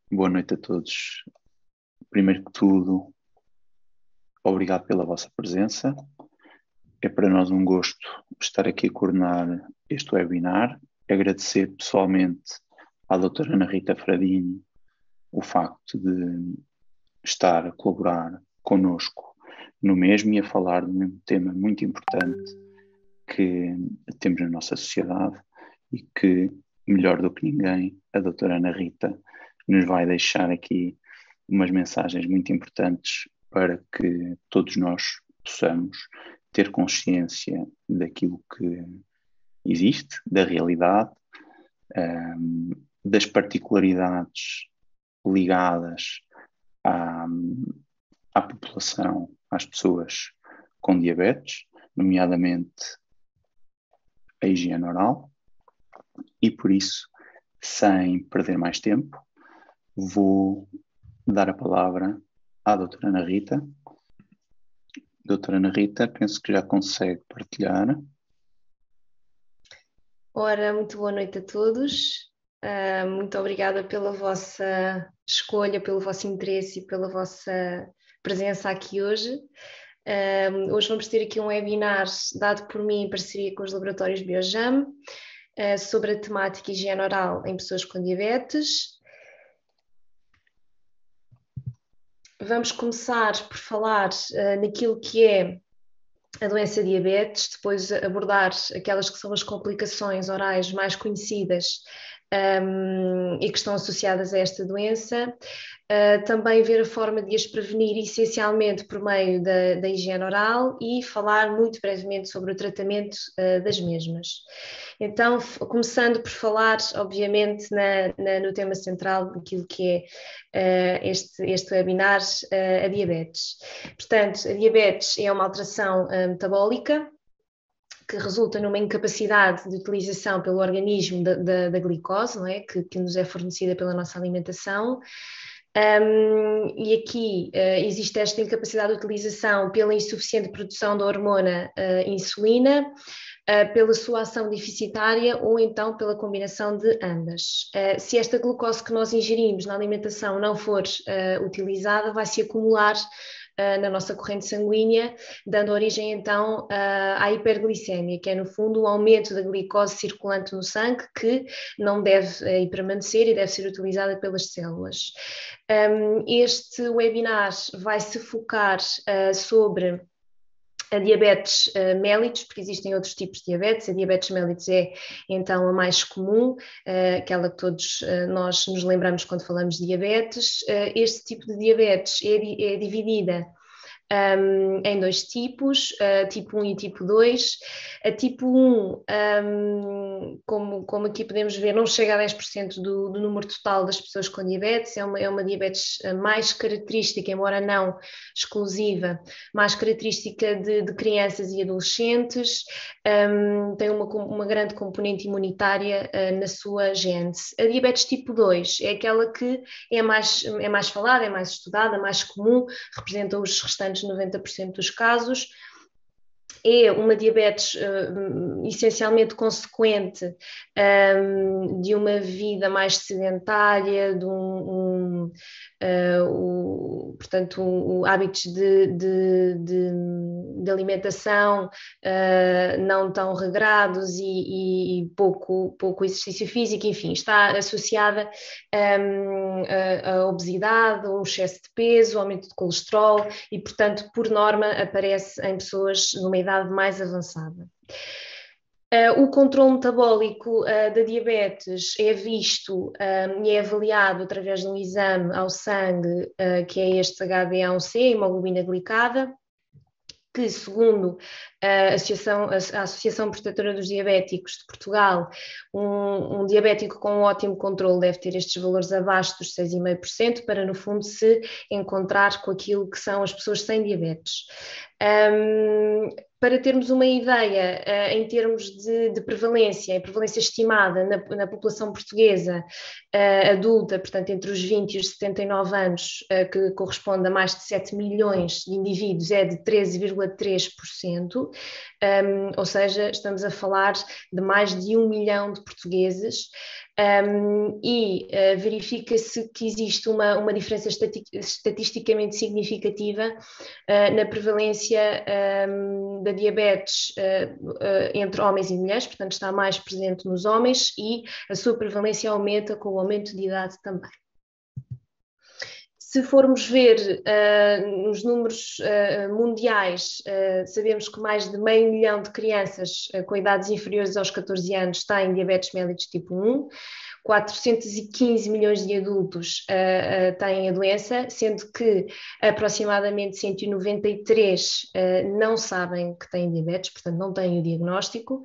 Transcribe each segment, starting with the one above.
Boa noite a todos. Primeiro que tudo, obrigado pela vossa presença. É para nós um gosto estar aqui a coordenar este webinar. Agradecer pessoalmente à doutora Ana Rita Fradinho o facto de estar a colaborar connosco no mesmo e a falar de um tema muito importante que temos na nossa sociedade e que, melhor do que ninguém, a doutora Ana Rita nos vai deixar aqui umas mensagens muito importantes para que todos nós possamos ter consciência daquilo que existe, da realidade, das particularidades ligadas à, à população, às pessoas com diabetes, nomeadamente a higiene oral, e por isso, sem perder mais tempo, vou dar a palavra à doutora Ana Rita. Doutora Ana Rita, penso que já consegue partilhar. Ora, muito boa noite a todos. Muito obrigada pela vossa escolha, pelo vosso interesse e pela vossa presença aqui hoje. Hoje vamos ter aqui um webinar dado por mim em parceria com os laboratórios Biojam sobre a temática higiene oral em pessoas com diabetes. Vamos começar por falar naquilo que é a doença diabetes, depois abordar aquelas que são as complicações orais mais conhecidas e que estão associadas a esta doença. Também ver a forma de as prevenir, essencialmente por meio da higiene oral, e falar muito brevemente sobre o tratamento das mesmas. Então, começando por falar, obviamente, no tema central daquilo que é este webinar, a diabetes. Portanto, a diabetes é uma alteração metabólica que resulta numa incapacidade de utilização pelo organismo da glicose, não é? que nos é fornecida pela nossa alimentação. E aqui existe esta incapacidade de utilização pela insuficiente produção da hormona insulina, pela sua ação deficitária ou então pela combinação de ambas. Se esta glucose que nós ingerimos na alimentação não for utilizada, vai se acumular na nossa corrente sanguínea, dando origem então à hiperglicemia, que é no fundo o aumento da glicose circulante no sangue, que não deve permanecer e deve ser utilizada pelas células. Este webinar vai se focar sobre a diabetes mellitus, porque existem outros tipos de diabetes. A diabetes mellitus é então a mais comum, aquela que todos nós nos lembramos quando falamos de diabetes. Este tipo de diabetes é dividida em dois tipos, tipo 1 e tipo 2. A tipo 1, como aqui podemos ver, não chega a 10% do número total das pessoas com diabetes, é uma diabetes mais característica, embora não exclusiva, mais característica de crianças e adolescentes, tem uma grande componente imunitária na sua gênese. A diabetes tipo 2 é aquela que é mais falada, é mais estudada, mais comum, representa os restantes 90% dos casos. É uma diabetes essencialmente consequente de uma vida mais sedentária, portanto, hábitos de alimentação não tão regrados e pouco exercício físico, enfim, está associada a obesidade, um excesso de peso, aumento de colesterol e, portanto, por norma, aparece em pessoas numa idade mais avançada. O controle metabólico da diabetes é visto e é avaliado através de um exame ao sangue, que é este HbA1c, hemoglobina glicada, que, segundo a Associação Protetora dos Diabéticos de Portugal, um diabético com um ótimo controle deve ter estes valores abaixo dos 6,5% para, no fundo, se encontrar com aquilo que são as pessoas sem diabetes. Para termos uma ideia, em termos de prevalência, a prevalência estimada na população portuguesa adulta, portanto entre os 20 e os 79 anos, que corresponde a mais de 7 milhões de indivíduos, é de 13,3%, ou seja, estamos a falar de mais de 1 milhão de portugueses verifica-se que existe uma diferença estatisticamente significativa na prevalência da diabetes entre homens e mulheres, portanto está mais presente nos homens e a sua prevalência aumenta com o aumento de idade também. Se formos ver nos números mundiais, sabemos que mais de 500 milhão de crianças com idades inferiores aos 14 anos têm diabetes mellitus tipo 1, 415 milhões de adultos têm a doença, sendo que aproximadamente 193 não sabem que têm diabetes, portanto não têm o diagnóstico.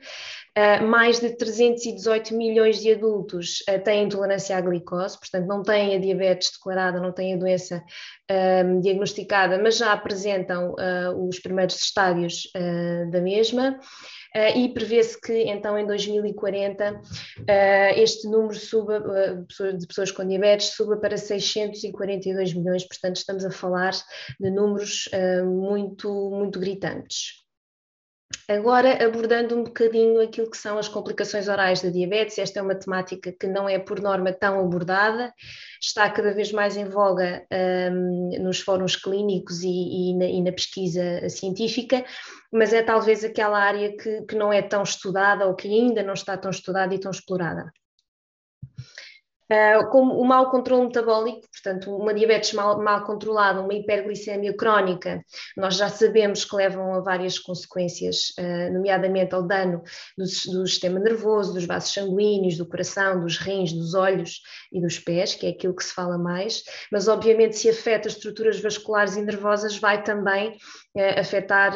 Mais de 318 milhões de adultos têm intolerância à glicose, portanto não têm a diabetes declarada, não têm a doença diagnosticada, mas já apresentam os primeiros estádios da mesma. E prevê-se que então em 2040 este número de pessoas com diabetes suba para 642 milhões, portanto estamos a falar de números muito gritantes. Agora, abordando um bocadinho aquilo que são as complicações orais da diabetes, esta é uma temática que não é por norma tão abordada, está cada vez mais em voga nos fóruns clínicos e na pesquisa científica, mas é talvez aquela área que não é tão estudada ou que ainda não está tão estudada e tão explorada. Como o mau controle metabólico, portanto, uma diabetes mal controlada, uma hiperglicemia crónica, nós já sabemos que levam a várias consequências, nomeadamente ao dano do sistema nervoso, dos vasos sanguíneos, do coração, dos rins, dos olhos e dos pés, que é aquilo que se fala mais, mas obviamente se afeta as estruturas vasculares e nervosas vai também afetar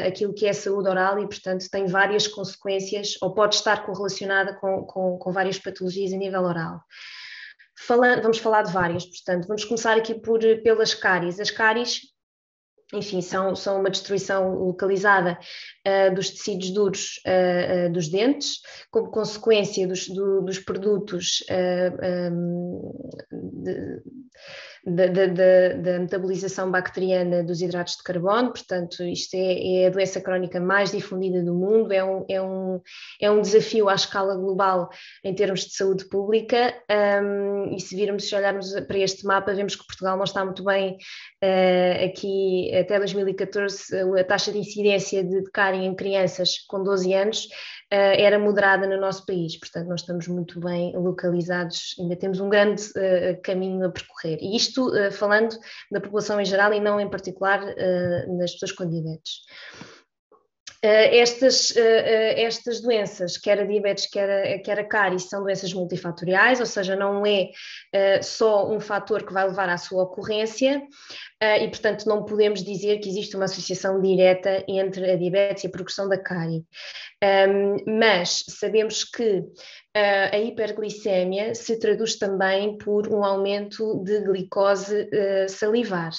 aquilo que é a saúde oral e, portanto, tem várias consequências ou pode estar correlacionada com várias patologias a nível oral. Vamos falar de várias, portanto, vamos começar aqui pelas cáries. As cáries, enfim, são uma destruição localizada dos tecidos duros dos dentes, como consequência dos produtos da metabolização bacteriana dos hidratos de carbono, portanto isto é a doença crónica mais difundida do mundo, é um desafio à escala global em termos de saúde pública, e se olharmos para este mapa vemos que Portugal não está muito bem aqui. Até 2014 a taxa de incidência de cárie em crianças com 12 anos era moderada no nosso país, portanto nós estamos muito bem localizados, ainda temos um grande caminho a percorrer, e isto falando da população em geral e não em particular das pessoas com diabetes. Estas doenças, quer a diabetes, quer a cárie, são doenças multifatoriais, ou seja, não é só um fator que vai levar à sua ocorrência, e portanto não podemos dizer que existe uma associação direta entre a diabetes e a progressão da cárie. Mas sabemos que a hiperglicemia se traduz também por um aumento de glicose salivar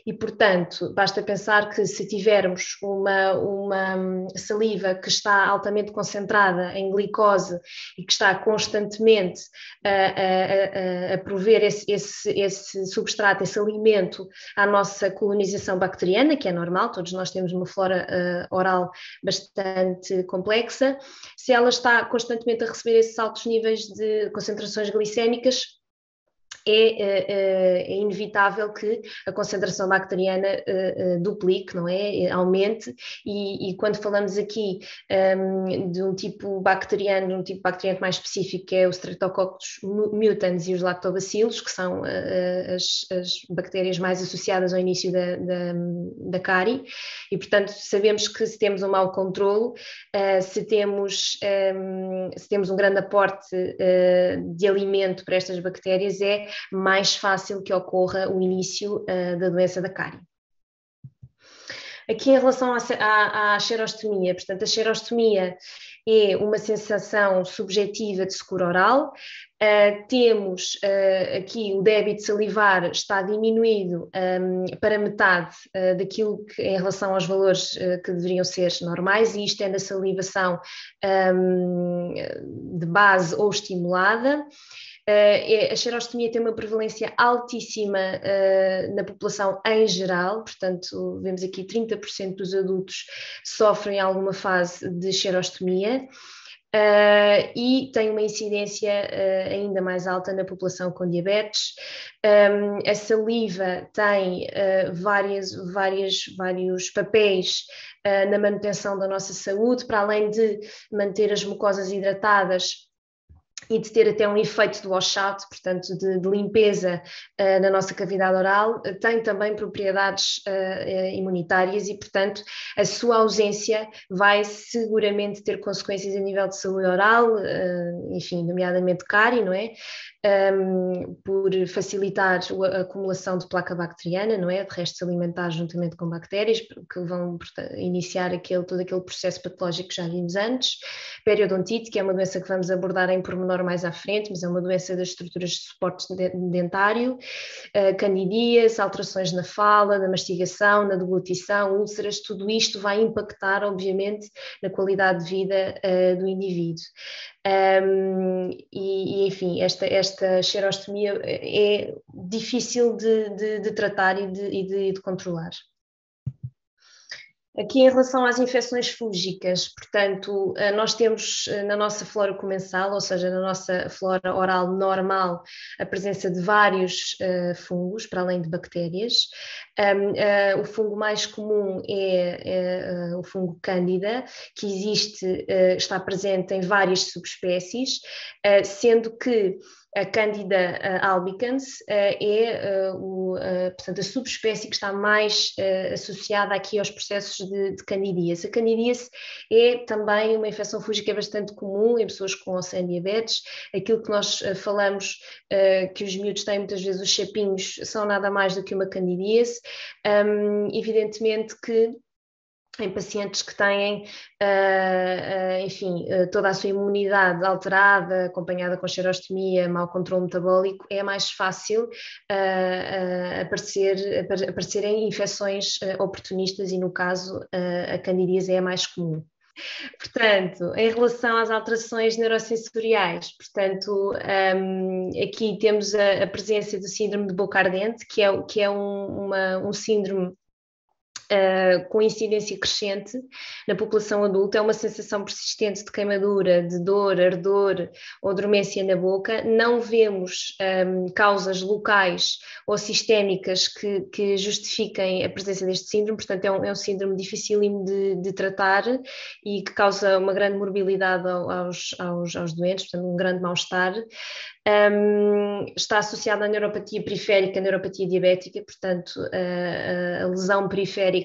e, portanto, basta pensar que se tivermos uma saliva que está altamente concentrada em glicose e que está constantemente a prover esse substrato, esse alimento à nossa colonização bacteriana, que é normal, todos nós temos uma flora oral bastante complexa, se ela está constantemente a receber esses altos níveis de concentrações glicémicas, é inevitável que a concentração bacteriana duplique, não é? Aumente, e quando falamos aqui de um tipo bacteriano mais específico, que é o Streptococcus mutans e os lactobacilos, que são as bactérias mais associadas ao início da cárie, e portanto sabemos que se temos um mau controlo, se temos um grande aporte de alimento para estas bactérias, é mais fácil que ocorra o início da doença da cárie. Aqui em relação à xerostomia, portanto, a xerostomia é uma sensação subjetiva de secura oral. Temos aqui o débito salivar está diminuído para metade daquilo que em relação aos valores que deveriam ser normais, e isto é na salivação de base ou estimulada. A xerostomia tem uma prevalência altíssima na população em geral, portanto vemos aqui 30% dos adultos sofrem alguma fase de xerostomia. e tem uma incidência ainda mais alta na população com diabetes. A saliva tem vários papéis na manutenção da nossa saúde, para além de manter as mucosas hidratadas e de ter até um efeito de washout, portanto de limpeza na nossa cavidade oral, tem também propriedades imunitárias e, portanto, a sua ausência vai seguramente ter consequências a nível de saúde oral, enfim, nomeadamente cárie, não é? Por facilitar a acumulação de placa bacteriana, não é? De restos alimentares juntamente com bactérias, que vão iniciar todo aquele processo patológico que já vimos antes. Periodontite, que é uma doença que vamos abordar em pormenor mais à frente, mas é uma doença das estruturas de suporte dentário. Candidíase, alterações na fala, na mastigação, na deglutição, úlceras, tudo isto vai impactar, obviamente, na qualidade de vida do indivíduo. Enfim, esta xerostomia é difícil de tratar e de controlar. Aqui em relação às infecções fúngicas, portanto, nós temos na nossa flora comensal, ou seja, na nossa flora oral normal, a presença de vários fungos, para além de bactérias. O fungo mais comum é o fungo Cândida, que está presente em várias subespécies, sendo que a Candida albicans portanto, a subespécie que está mais associada aqui aos processos de candidíase. A candidíase é também uma infecção fúngica bastante comum em pessoas com ou sem diabetes. Aquilo que nós falamos, que os miúdos têm muitas vezes os chapinhos, são nada mais do que uma candidíase. Evidentemente que em pacientes que têm, enfim, toda a sua imunidade alterada, acompanhada com xerostomia, mau controle metabólico, é mais fácil aparecerem infecções oportunistas e, no caso, a candidíase é a mais comum. Portanto, em relação às alterações neurosensoriais, portanto, aqui temos a presença do síndrome de boca ardente, que é um síndrome com incidência crescente na população adulta. É uma sensação persistente de queimadura, de dor, ardor ou dormência na boca. Não vemos causas locais ou sistémicas que justifiquem a presença deste síndrome, portanto é um síndrome dificílimo de tratar e que causa uma grande morbilidade aos doentes, portanto um grande mal-estar. Está associada à neuropatia periférica, à neuropatia diabética, portanto a lesão periférica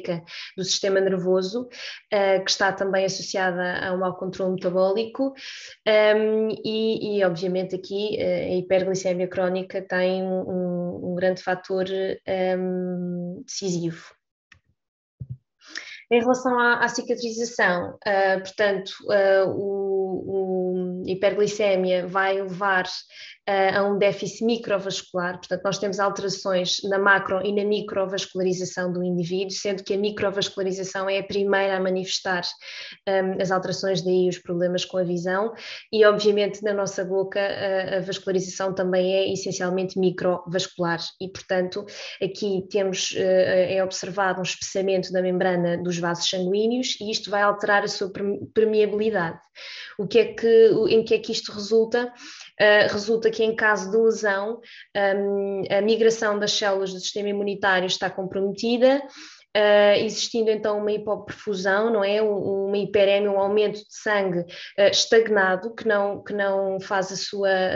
do sistema nervoso, que está também associada ao mau controle metabólico, e obviamente aqui a hiperglicemia crónica tem um grande fator decisivo. Em relação à cicatrização, portanto, a hiperglicemia vai levar a um déficit microvascular, portanto nós temos alterações na macro e na microvascularização do indivíduo, sendo que a microvascularização é a primeira a manifestar as alterações, daí os problemas com a visão, e obviamente na nossa boca a vascularização também é essencialmente microvascular e, portanto, aqui temos, é observado um espessamento da membrana dos vasos sanguíneos e isto vai alterar a sua permeabilidade. Em que é que isto resulta? Resulta que em caso de lesão, a migração das células do sistema imunitário está comprometida, existindo então uma hipoperfusão, não é? Uma hiperémia, um aumento de sangue estagnado, que não faz a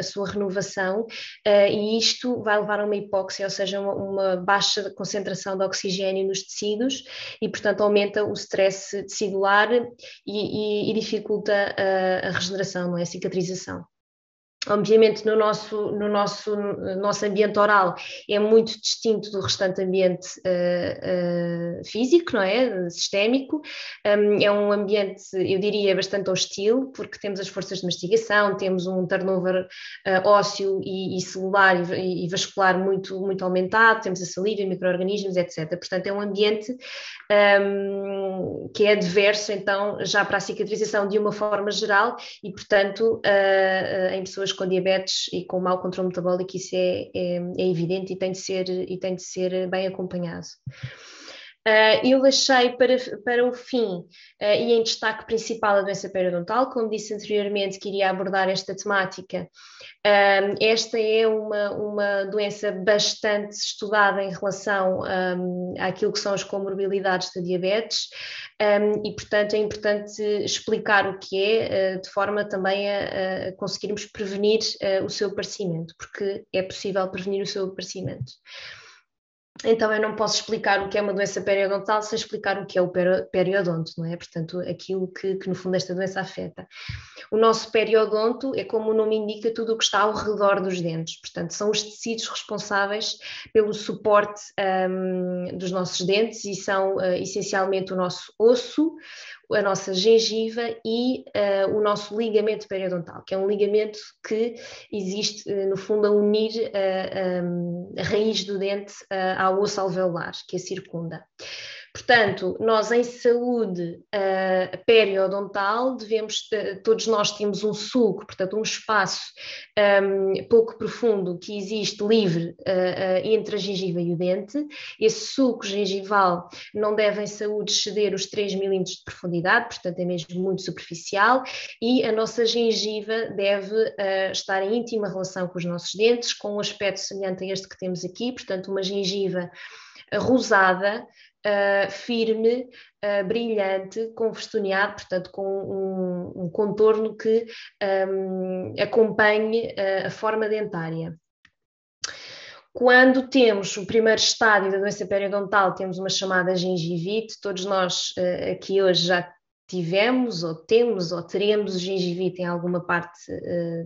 sua renovação, e isto vai levar a uma hipóxia, ou seja, uma baixa concentração de oxigênio nos tecidos e, portanto, aumenta o stress tecidular e dificulta a regeneração, não é? A cicatrização. Obviamente no nosso ambiente oral é muito distinto do restante ambiente físico, não é? Sistémico. É um ambiente, eu diria, bastante hostil, porque temos as forças de mastigação, temos um turnover ósseo e celular e vascular muito, muito aumentado, temos a saliva, micro-organismos, etc. Portanto, é um ambiente que é adverso, então, já para a cicatrização de uma forma geral e, portanto, em pessoas com diabetes e com mau controle metabólico isso é evidente e tem de ser bem acompanhado. Eu deixei para o fim, e em destaque principal, a doença periodontal, como disse anteriormente, que iria abordar esta temática. Esta é uma doença bastante estudada em relação àquilo que são as comorbilidades da diabetes, e, portanto, é importante explicar o que é, de forma também a conseguirmos prevenir o seu aparecimento, porque é possível prevenir o seu aparecimento. Então eu não posso explicar o que é uma doença periodontal sem explicar o que é o periodonto, não é? Portanto, aquilo que no fundo esta doença afeta. O nosso periodonto é, como o nome indica, tudo o que está ao redor dos dentes, portanto são os tecidos responsáveis pelo suporte dos nossos dentes e são essencialmente o nosso osso, a nossa gengiva e o nosso ligamento periodontal, que é um ligamento que existe, no fundo, a unir a raiz do dente ao osso alveolar, que a circunda. Portanto, nós em saúde periodontal todos nós temos um sulco, portanto um espaço pouco profundo que existe livre entre a gengiva e o dente. Esse sulco gengival não deve em saúde exceder os 3 milímetros de profundidade, portanto é mesmo muito superficial, e a nossa gengiva deve estar em íntima relação com os nossos dentes, com um aspecto semelhante a este que temos aqui, portanto uma gengiva rosada, firme, brilhante, com vestoneado, portanto com um contorno que acompanhe a forma dentária. Quando temos o primeiro estádio da doença periodontal, temos uma chamada gengivite. Todos nós aqui hoje já tivemos, ou temos, ou teremos gengivite em alguma parte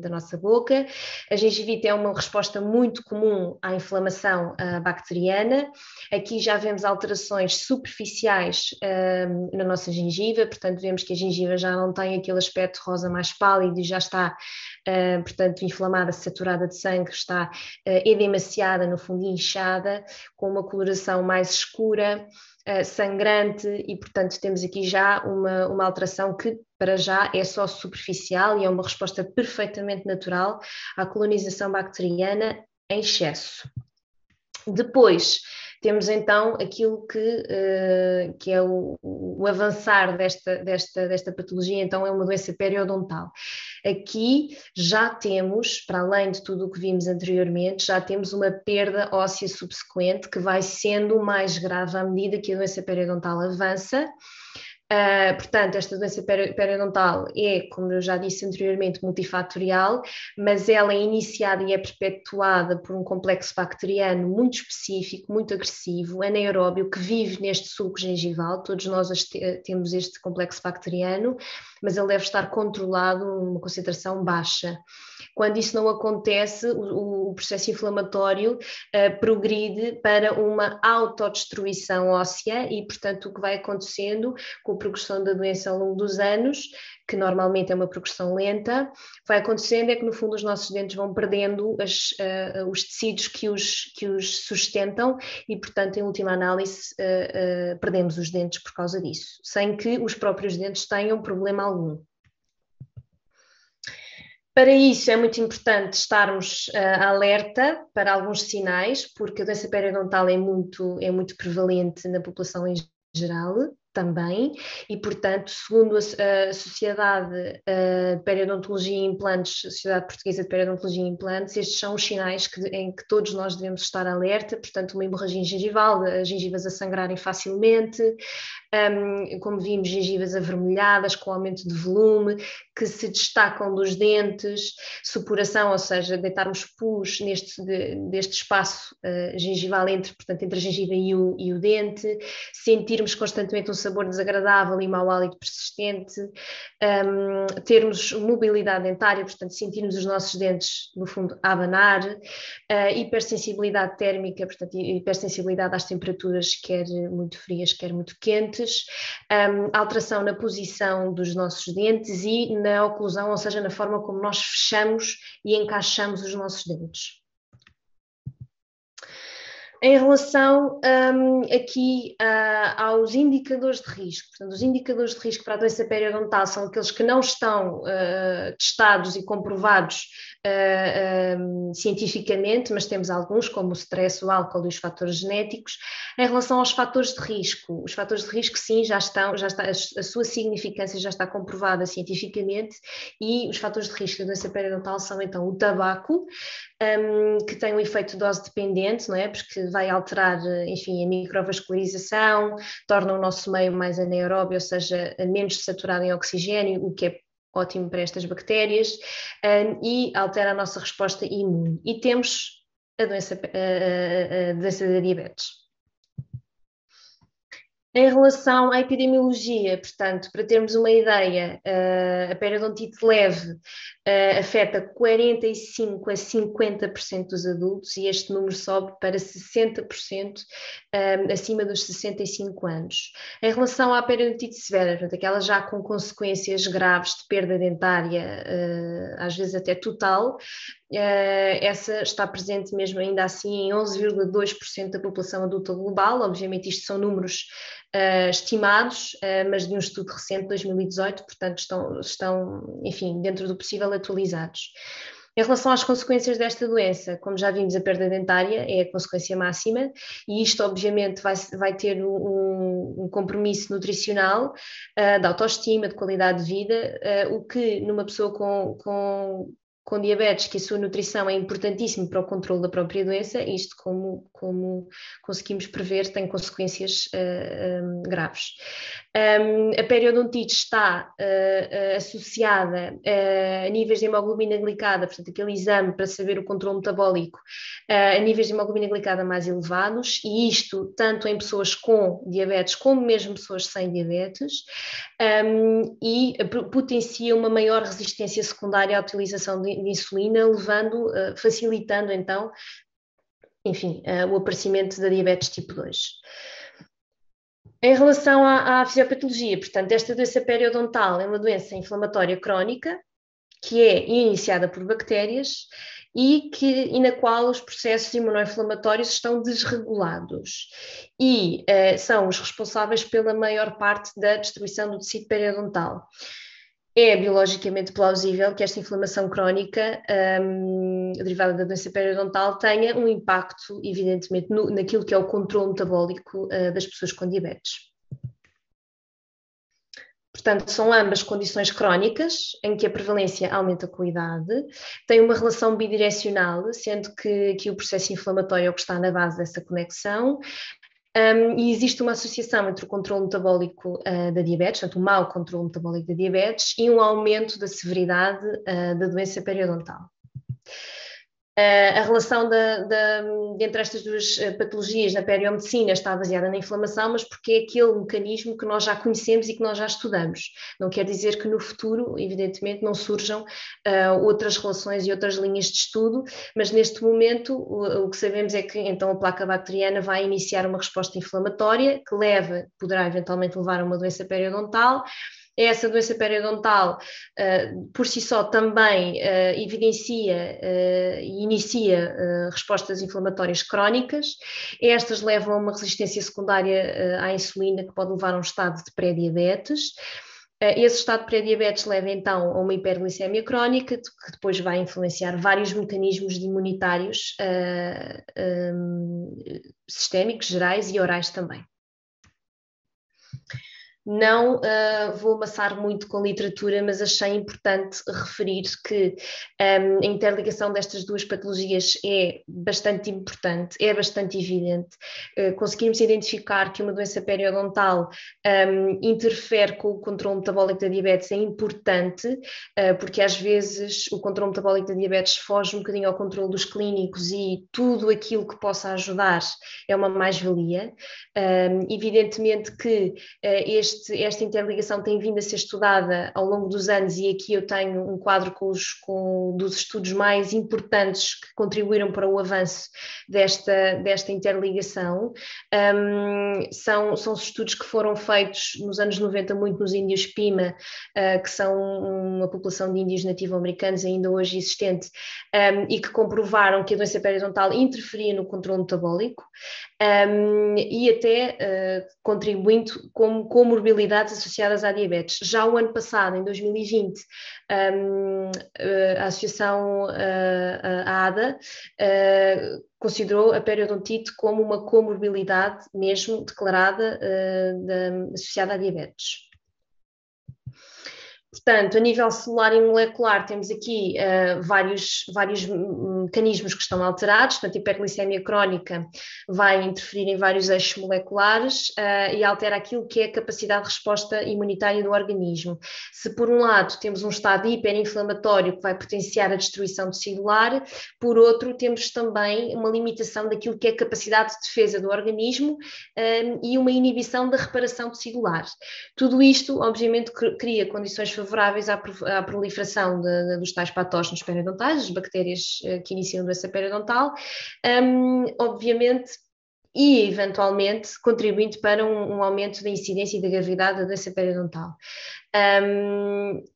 da nossa boca. A gengivite é uma resposta muito comum à inflamação bacteriana. Aqui já vemos alterações superficiais na nossa gengiva, portanto vemos que a gengiva já não tem aquele aspecto rosa mais pálido e já está, portanto, inflamada, saturada de sangue, está edemaciada, no fundo inchada, com uma coloração mais escura, sangrante, e portanto temos aqui já uma alteração que para já é só superficial e é uma resposta perfeitamente natural à colonização bacteriana em excesso. Depois temos então aquilo que é o avançar desta patologia, então é uma doença periodontal. Aqui já temos, para além de tudo o que vimos anteriormente, já temos uma perda óssea subsequente que vai sendo mais grave à medida que a doença periodontal avança. Portanto, esta doença periodontal é, como eu já disse anteriormente, multifatorial, mas ela é iniciada e é perpetuada por um complexo bacteriano muito específico, muito agressivo, anaeróbio, que vive neste sulco gengival. Todos nós temos este complexo bacteriano, mas ele deve estar controlado numa concentração baixa. Quando isso não acontece, o processo inflamatório progride para uma autodestruição óssea e, portanto, o que vai acontecendo com a progressão da doença ao longo dos anos, que normalmente é uma progressão lenta, vai acontecendo é que, no fundo, os nossos dentes vão perdendo os tecidos que os sustentam e, portanto, em última análise, perdemos os dentes por causa disso, sem que os próprios dentes tenham problema algum. Para isso é muito importante estarmos alerta para alguns sinais, porque a doença periodontal é muito prevalente na população em geral também, e portanto, segundo a Sociedade de Periodontologia e Implantes, Sociedade Portuguesa de Periodontologia e Implantes, estes são os sinais em que todos nós devemos estar alerta, portanto uma hemorragia gengival, as gengivas a sangrarem facilmente, como vimos, gengivas avermelhadas com aumento de volume, que se destacam dos dentes, supuração, ou seja, deitarmos pus deste espaço gengival portanto, entre a gengiva e o dente, sentirmos constantemente um sabor desagradável e mau hálito persistente, termos mobilidade dentária, portanto, sentirmos os nossos dentes, no fundo, a abanar, hipersensibilidade térmica, portanto, hipersensibilidade às temperaturas, quer muito frias, quer muito quentes, alteração na posição dos nossos dentes e na oclusão, ou seja, na forma como nós fechamos e encaixamos os nossos dentes. Em relação aqui aos indicadores de risco, portanto, os indicadores de risco para a doença periodontal são aqueles que não estão testados e comprovados cientificamente, mas temos alguns, como o stress, o álcool e os fatores genéticos. Em relação aos fatores de risco, os fatores de risco sim, já está, a sua significância já está comprovada cientificamente, e os fatores de risco da doença periodontal são então o tabaco, que tem um efeito dose dependente, não é? Porque vai alterar, enfim, a microvascularização, torna o nosso meio mais anaeróbio, ou seja, menos saturado em oxigênio, o que é ótimo para estas bactérias, e altera a nossa resposta imune. E temos a doença da diabetes. Em relação à epidemiologia, portanto, para termos uma ideia, a periodontite leve afeta 45 a 50% dos adultos e este número sobe para 60% acima dos 65 anos. Em relação à periodontite severa, portanto, aquela já com consequências graves de perda dentária, às vezes até total, essa está presente mesmo ainda assim em 11,2% da população adulta global. Obviamente isto são números estimados, mas de um estudo recente de 2018, portanto estão, enfim, dentro do possível atualizados. Em relação às consequências desta doença, como já vimos, a perda dentária é a consequência máxima, e isto obviamente vai ter um compromisso nutricional, de autoestima, de qualidade de vida, o que numa pessoa com diabetes, que a sua nutrição é importantíssima para o controle da própria doença, isto, como conseguimos prever, tem consequências graves. A periodontite está associada a níveis de hemoglobina glicada, portanto, aquele exame para saber o controle metabólico, a níveis de hemoglobina glicada mais elevados, e isto tanto em pessoas com diabetes como mesmo pessoas sem diabetes, e potencia uma maior resistência secundária à utilização de insulina, facilitando então, enfim, o aparecimento da diabetes tipo 2. Em relação à fisiopatologia, portanto, esta doença periodontal é uma doença inflamatória crónica, que é iniciada por bactérias e na qual os processos imunoinflamatórios estão desregulados e são os responsáveis pela maior parte da destruição do tecido periodontal. É biologicamente plausível que esta inflamação crónica derivada da doença periodontal tenha um impacto, evidentemente, naquilo que é o controle metabólico das pessoas com diabetes. Portanto, são ambas condições crónicas, em que a prevalência aumenta com a idade, tem uma relação bidirecional, sendo que o processo inflamatório é o que está na base dessa conexão, e existe uma associação entre o controle metabólico da diabetes, portanto, o mau controle metabólico da diabetes, e um aumento da severidade da doença periodontal. A relação entre estas duas patologias na periomedicina está baseada na inflamação, mas porque é aquele mecanismo que nós já conhecemos e que nós já estudamos. Não quer dizer que no futuro, evidentemente, não surjam outras relações e outras linhas de estudo, mas neste momento o que sabemos é que então a placa bacteriana vai iniciar uma resposta inflamatória que poderá eventualmente levar a uma doença periodontal. Essa doença periodontal, por si só, também evidencia e inicia respostas inflamatórias crónicas. Estas levam a uma resistência secundária à insulina, que pode levar a um estado de pré-diabetes. Esse estado de pré-diabetes leva então a uma hiperglicemia crónica, que depois vai influenciar vários mecanismos imunitários sistémicos, gerais e orais também. Não vou amassar muito com literatura, mas achei importante referir que a interligação destas duas patologias é bastante importante, é bastante evidente. Conseguimos identificar que uma doença periodontal interfere com o controle metabólico da diabetes é importante, porque às vezes o controle metabólico da diabetes foge um bocadinho ao controle dos clínicos e tudo aquilo que possa ajudar é uma mais-valia. Evidentemente que esta interligação tem vindo a ser estudada ao longo dos anos, e aqui eu tenho um quadro dos estudos mais importantes que contribuíram para o avanço desta interligação. São estudos que foram feitos nos anos 90 muito nos índios Pima, que são uma população de índios nativo-americanos ainda hoje existente, e que comprovaram que a doença periodontal interferia no controle metabólico. e até contribuindo com comorbilidades associadas à diabetes. Já o ano passado, em 2020, a Associação a ADA considerou a periodontite como uma comorbilidade mesmo declarada associada à diabetes. Portanto, a nível celular e molecular, temos aqui vários mecanismos que estão alterados. Portanto, a hiperglicemia crónica vai interferir em vários eixos moleculares e altera aquilo que é a capacidade de resposta imunitária do organismo. Se, por um lado, temos um estado hiperinflamatório que vai potenciar a destruição celular, por outro, temos também uma limitação daquilo que é a capacidade de defesa do organismo e uma inibição da reparação celular. Tudo isto, obviamente, cria condições favoráveis à proliferação dos tais patógenos periodontais, as bactérias que iniciam a doença periodontal, obviamente, e eventualmente contribuindo para um aumento da incidência e da gravidade da doença periodontal,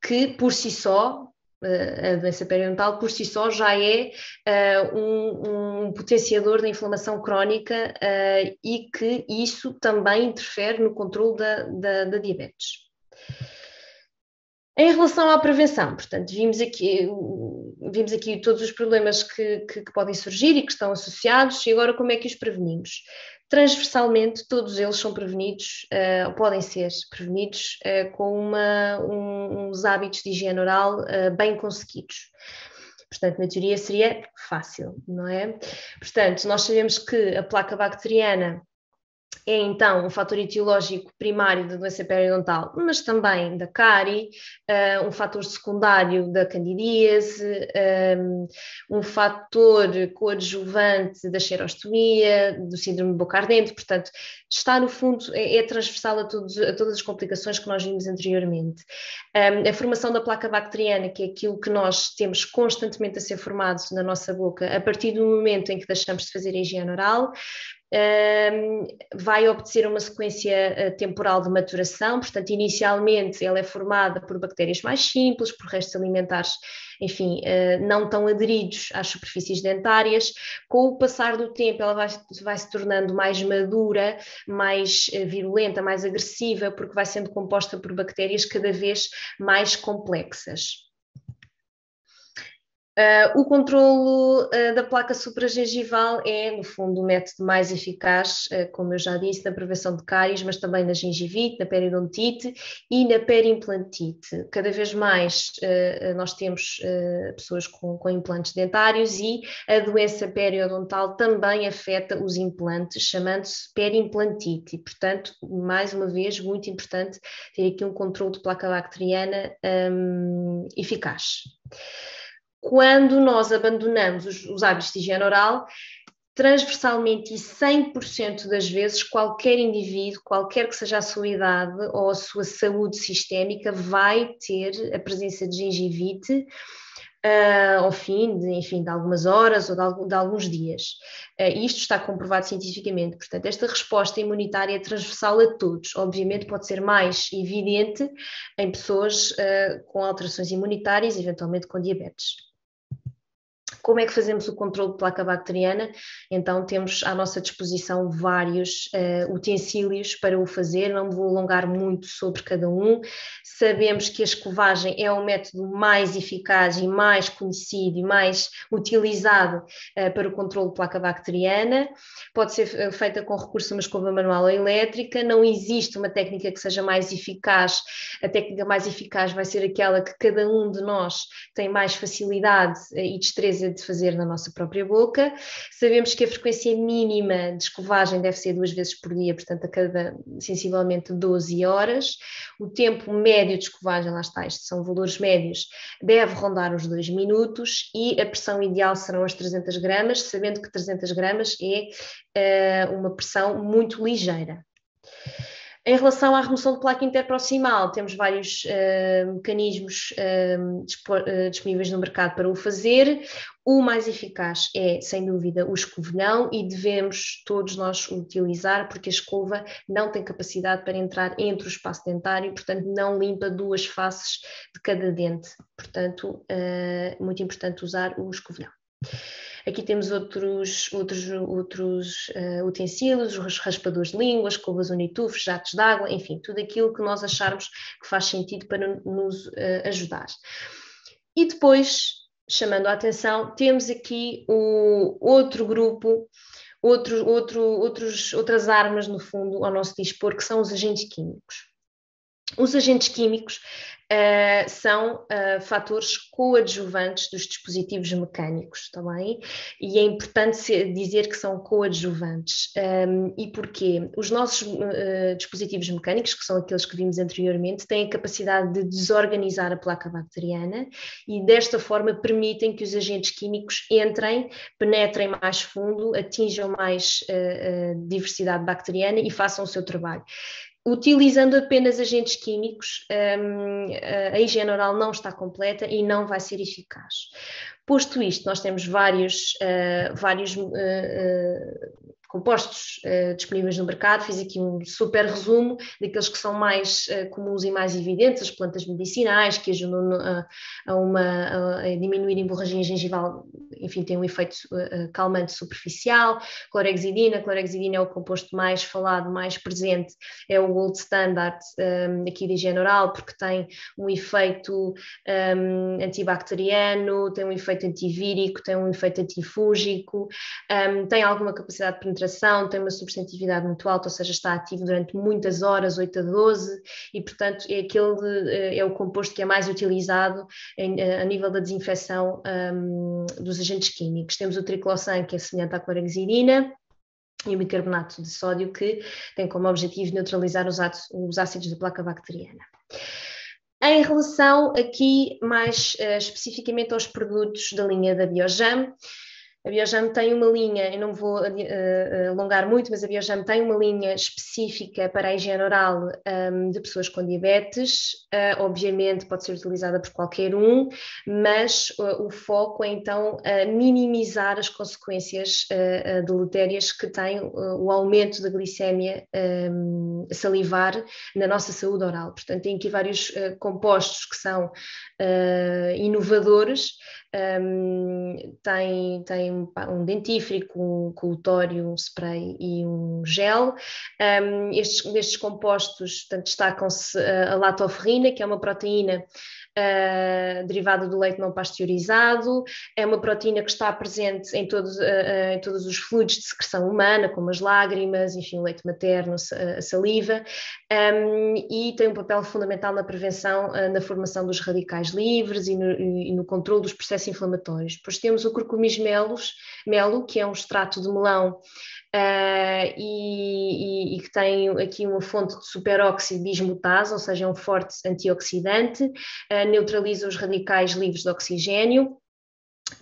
que por si só, a doença periodontal por si só já é um potenciador da inflamação crónica e que isso também interfere no controle da diabetes. Em relação à prevenção, portanto, vimos aqui todos os problemas que podem surgir e que estão associados, e agora como é que os prevenimos? Transversalmente, todos eles são prevenidos, podem ser prevenidos com uns hábitos de higiene oral bem conseguidos. Portanto, na teoria seria fácil, não é? Portanto, nós sabemos que a placa bacteriana é então um fator etiológico primário da doença periodontal, mas também da cárie, um fator secundário da candidíase, um fator coadjuvante da xerostomia, do síndrome de boca ardente. Portanto, está no fundo, é transversal a todas as complicações que nós vimos anteriormente. A formação da placa bacteriana, que é aquilo que nós temos constantemente a ser formados na nossa boca, a partir do momento em que deixamos de fazer a higiene oral, vai obedecer uma sequência temporal de maturação. Portanto, inicialmente ela é formada por bactérias mais simples, por restos alimentares, enfim, não tão aderidos às superfícies dentárias. Com o passar do tempo ela vai se tornando mais madura, mais virulenta, mais agressiva, porque vai sendo composta por bactérias cada vez mais complexas. O controlo da placa supragengival é, no fundo, o método mais eficaz, como eu já disse, na prevenção de cáries, mas também na gengivite, na periodontite e na periimplantite. Cada vez mais nós temos pessoas com implantes dentários e a doença periodontal também afeta os implantes, chamando-se periimplantite. E, portanto, mais uma vez, muito importante ter aqui um controlo de placa bacteriana eficaz. Quando nós abandonamos os hábitos de higiene oral, transversalmente e 100% das vezes, qualquer indivíduo, qualquer que seja a sua idade ou a sua saúde sistémica, vai ter a presença de gengivite ao fim de algumas horas ou de alguns dias. Isto está comprovado cientificamente. Portanto, esta resposta imunitária é transversal a todos. Obviamente pode ser mais evidente em pessoas com alterações imunitárias, eventualmente com diabetes. Como é que fazemos o controle de placa bacteriana? Então temos à nossa disposição vários utensílios para o fazer, não me vou alongar muito sobre cada um. Sabemos que a escovagem é o método mais eficaz e mais conhecido e mais utilizado para o controle de placa bacteriana. Pode ser feita com recurso a uma escova manual ou elétrica, não existe uma técnica que seja mais eficaz. A técnica mais eficaz vai ser aquela que cada um de nós tem mais facilidade e destreza de fazer na nossa própria boca. Sabemos que a frequência mínima de escovagem deve ser 2 vezes por dia, portanto a cada sensivelmente 12 horas. O tempo médio de escovagem, lá está, estes são valores médios, deve rondar os 2 minutos e a pressão ideal serão as 300 gramas, sabendo que 300 gramas é uma pressão muito ligeira. Em relação à remoção de placa interproximal, temos vários mecanismos disponíveis no mercado para o fazer. O mais eficaz é, sem dúvida, o escovilhão e devemos todos nós o utilizar porque a escova não tem capacidade para entrar entre o espaço dentário, portanto não limpa 2 faces de cada dente. Portanto, muito importante usar o escovilhão. Aqui temos outros utensílios, os raspadores de língua, escovas unitufos, jatos de água, enfim, tudo aquilo que nós acharmos que faz sentido para nos ajudar. E depois, chamando a atenção, temos aqui o outro grupo, outras armas, no fundo, ao nosso dispor, que são os agentes químicos. Os agentes químicos são fatores coadjuvantes dos dispositivos mecânicos, tá bem? E é importante dizer que são coadjuvantes. E porquê? Os nossos dispositivos mecânicos, que são aqueles que vimos anteriormente, têm a capacidade de desorganizar a placa bacteriana e desta forma permitem que os agentes químicos entrem, penetrem mais fundo, atinjam mais diversidade bacteriana e façam o seu trabalho. Utilizando apenas agentes químicos, a higiene oral não está completa e não vai ser eficaz. Posto isto, nós temos vários compostos disponíveis no mercado. Fiz aqui um super resumo daqueles que são mais comuns e mais evidentes, as plantas medicinais, que ajudam a diminuir a hemorragia gengival, enfim, tem um efeito calmante superficial. Clorhexidina é o composto mais falado, mais presente, é o gold standard aqui de higiene oral, porque tem um efeito antibacteriano, tem um efeito antivírico, tem um efeito antifúngico, tem alguma capacidade de penetração, tem uma substantividade muito alta, ou seja, está ativo durante muitas horas, 8 a 12, e portanto é o composto que é mais utilizado a nível da desinfecção dos agentes químicos. Temos o triclosan, que é semelhante à clorhexidina, e o bicarbonato de sódio, que tem como objetivo neutralizar os ácidos da placa bacteriana. Em relação aqui mais especificamente aos produtos da linha da Biogem, a Biogem tem uma linha, eu não vou alongar muito, mas a Biogem tem uma linha específica para a higiene oral de pessoas com diabetes. Obviamente pode ser utilizada por qualquer um, mas o foco é então minimizar as consequências deletérias que tem o aumento da glicémia salivar na nossa saúde oral. Portanto, tem aqui vários compostos que são inovadores. Tem um dentífrico, um colutório, um spray e um gel. Destes compostos, portanto, destacam-se a lactoferrina, que é uma proteína derivada do leite não pasteurizado, é uma proteína que está presente em todos os fluidos de secreção humana, como as lágrimas, enfim, o leite materno, a saliva, e tem um papel fundamental na prevenção, na formação dos radicais livres e no controle dos processos inflamatórios. Depois temos o curcumis melo, que é um extrato de melão e que tem aqui uma fonte de superóxido dismutase, ou seja, é um forte antioxidante, neutraliza os radicais livres de oxigênio.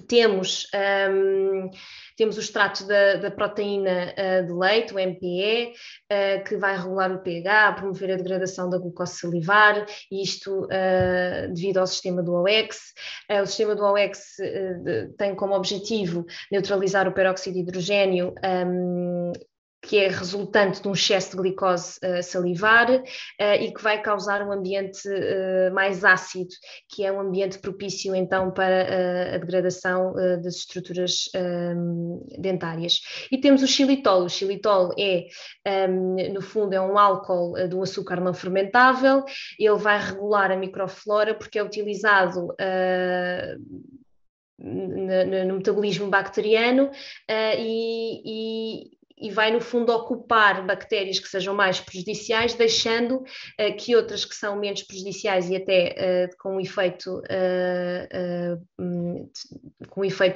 Temos o extrato da proteína de leite, o MPE, que vai regular o pH, promover a degradação da glucose salivar, isto devido ao sistema do OX. O sistema do OX tem como objetivo neutralizar o peróxido de hidrogênio, que é resultante de um excesso de glicose salivar e que vai causar um ambiente mais ácido, que é um ambiente propício então para a degradação das estruturas dentárias. E temos o xilitol. O xilitol no fundo, é um álcool de um açúcar não fermentável. Ele vai regular a microflora porque é utilizado no metabolismo bacteriano e vai, no fundo, ocupar bactérias que sejam mais prejudiciais, deixando que outras que são menos prejudiciais e até com um efeito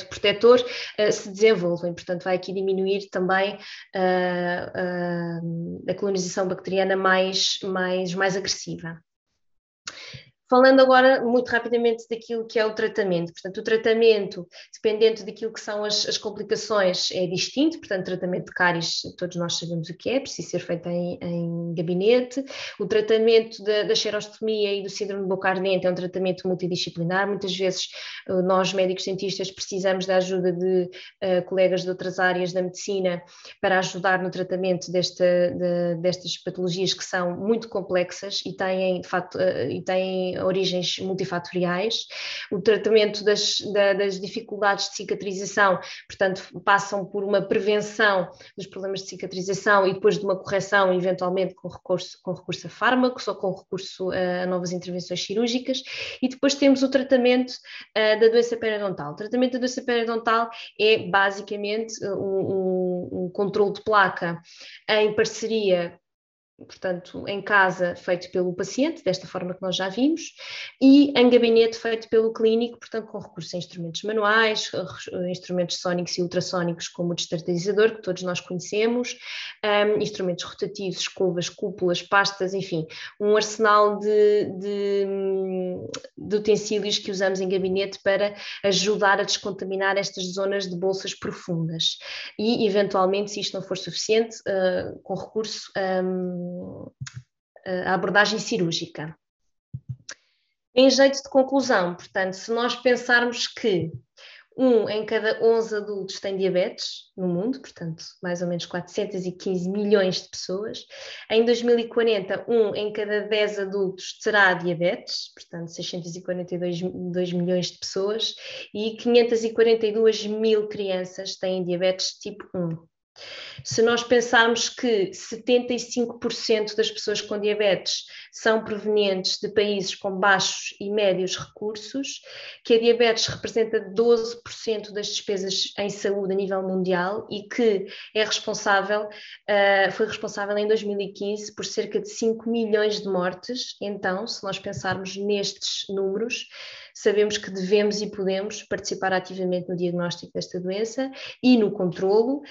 protetor se desenvolvem. Portanto, vai aqui diminuir também a colonização bacteriana mais agressiva. Falando agora muito rapidamente daquilo que é o tratamento. Portanto, o tratamento, dependendo daquilo que são as complicações, é distinto. Portanto, tratamento de cáries, todos nós sabemos o que é, precisa ser feito em gabinete. O tratamento da xerostomia e do síndrome de boca ardente é um tratamento multidisciplinar. Muitas vezes nós, médicos dentistas, precisamos da ajuda de colegas de outras áreas da medicina para ajudar no tratamento destas patologias que são muito complexas e têm, de facto, têm origens multifatoriais. O tratamento das dificuldades de cicatrização, portanto, passam por uma prevenção dos problemas de cicatrização e depois de uma correção, eventualmente com recurso a fármacos ou com recurso a novas intervenções cirúrgicas. E depois temos o tratamento da doença periodontal. O tratamento da doença periodontal é basicamente um controle de placa em parceria, portanto, em casa, feito pelo paciente, desta forma que nós já vimos, e em gabinete, feito pelo clínico, portanto, com recurso a instrumentos manuais, instrumentos sónicos e ultrassónicos, como o destartarizador, que todos nós conhecemos, instrumentos rotativos, escovas, cúpulas, pastas, enfim, um arsenal de utensílios que usamos em gabinete para ajudar a descontaminar estas zonas de bolsas profundas. E, eventualmente, se isto não for suficiente, com recurso a abordagem cirúrgica. Em jeito de conclusão, portanto, se nós pensarmos que 1 em cada 11 adultos tem diabetes no mundo, portanto, mais ou menos 415 milhões de pessoas, em 2040, 1 em cada 10 adultos terá diabetes, portanto, 642 milhões de pessoas, e 542 mil crianças têm diabetes tipo 1. Se nós pensarmos que 75% das pessoas com diabetes são provenientes de países com baixos e médios recursos, que a diabetes representa 12% das despesas em saúde a nível mundial e que foi responsável em 2015 por cerca de 5 milhões de mortes, então, se nós pensarmos nestes números, sabemos que devemos e podemos participar ativamente no diagnóstico desta doença e no controlo,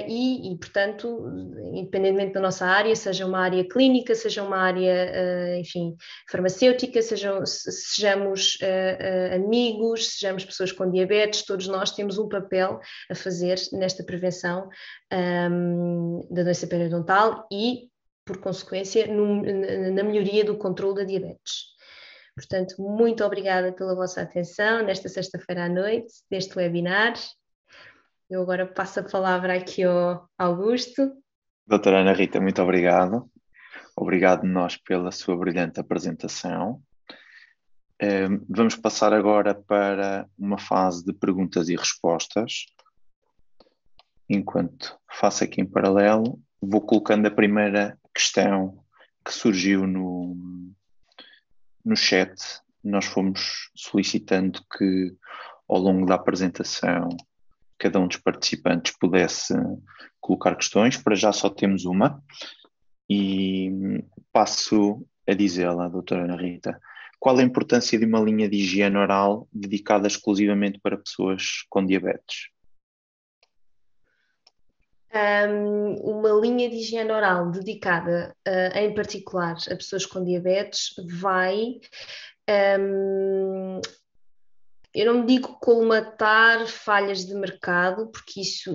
e, portanto, independentemente da nossa área, seja uma área clínica, seja uma área, enfim, farmacêutica, sejamos amigos, sejamos pessoas com diabetes, todos nós temos um papel a fazer nesta prevenção da doença periodontal e, por consequência, na melhoria do controle da diabetes. Portanto, muito obrigada pela vossa atenção nesta sexta-feira à noite, deste webinar. Eu agora passo a palavra aqui ao Augusto. Doutora Ana Rita, muito obrigado. Obrigado nós pela sua brilhante apresentação. Vamos passar agora para uma fase de perguntas e respostas. Enquanto faço aqui em paralelo, vou colocando a primeira questão que surgiu no chat. Nós fomos solicitando que, ao longo da apresentação, cada um dos participantes pudesse colocar questões. Para já só temos uma e passo a dizê-la, doutora Ana Rita. Qual a importância de uma linha de higiene oral dedicada exclusivamente para pessoas com diabetes? Uma linha de higiene oral dedicada, em particular, a pessoas com diabetes vai... eu não digo colmatar falhas de mercado, porque isso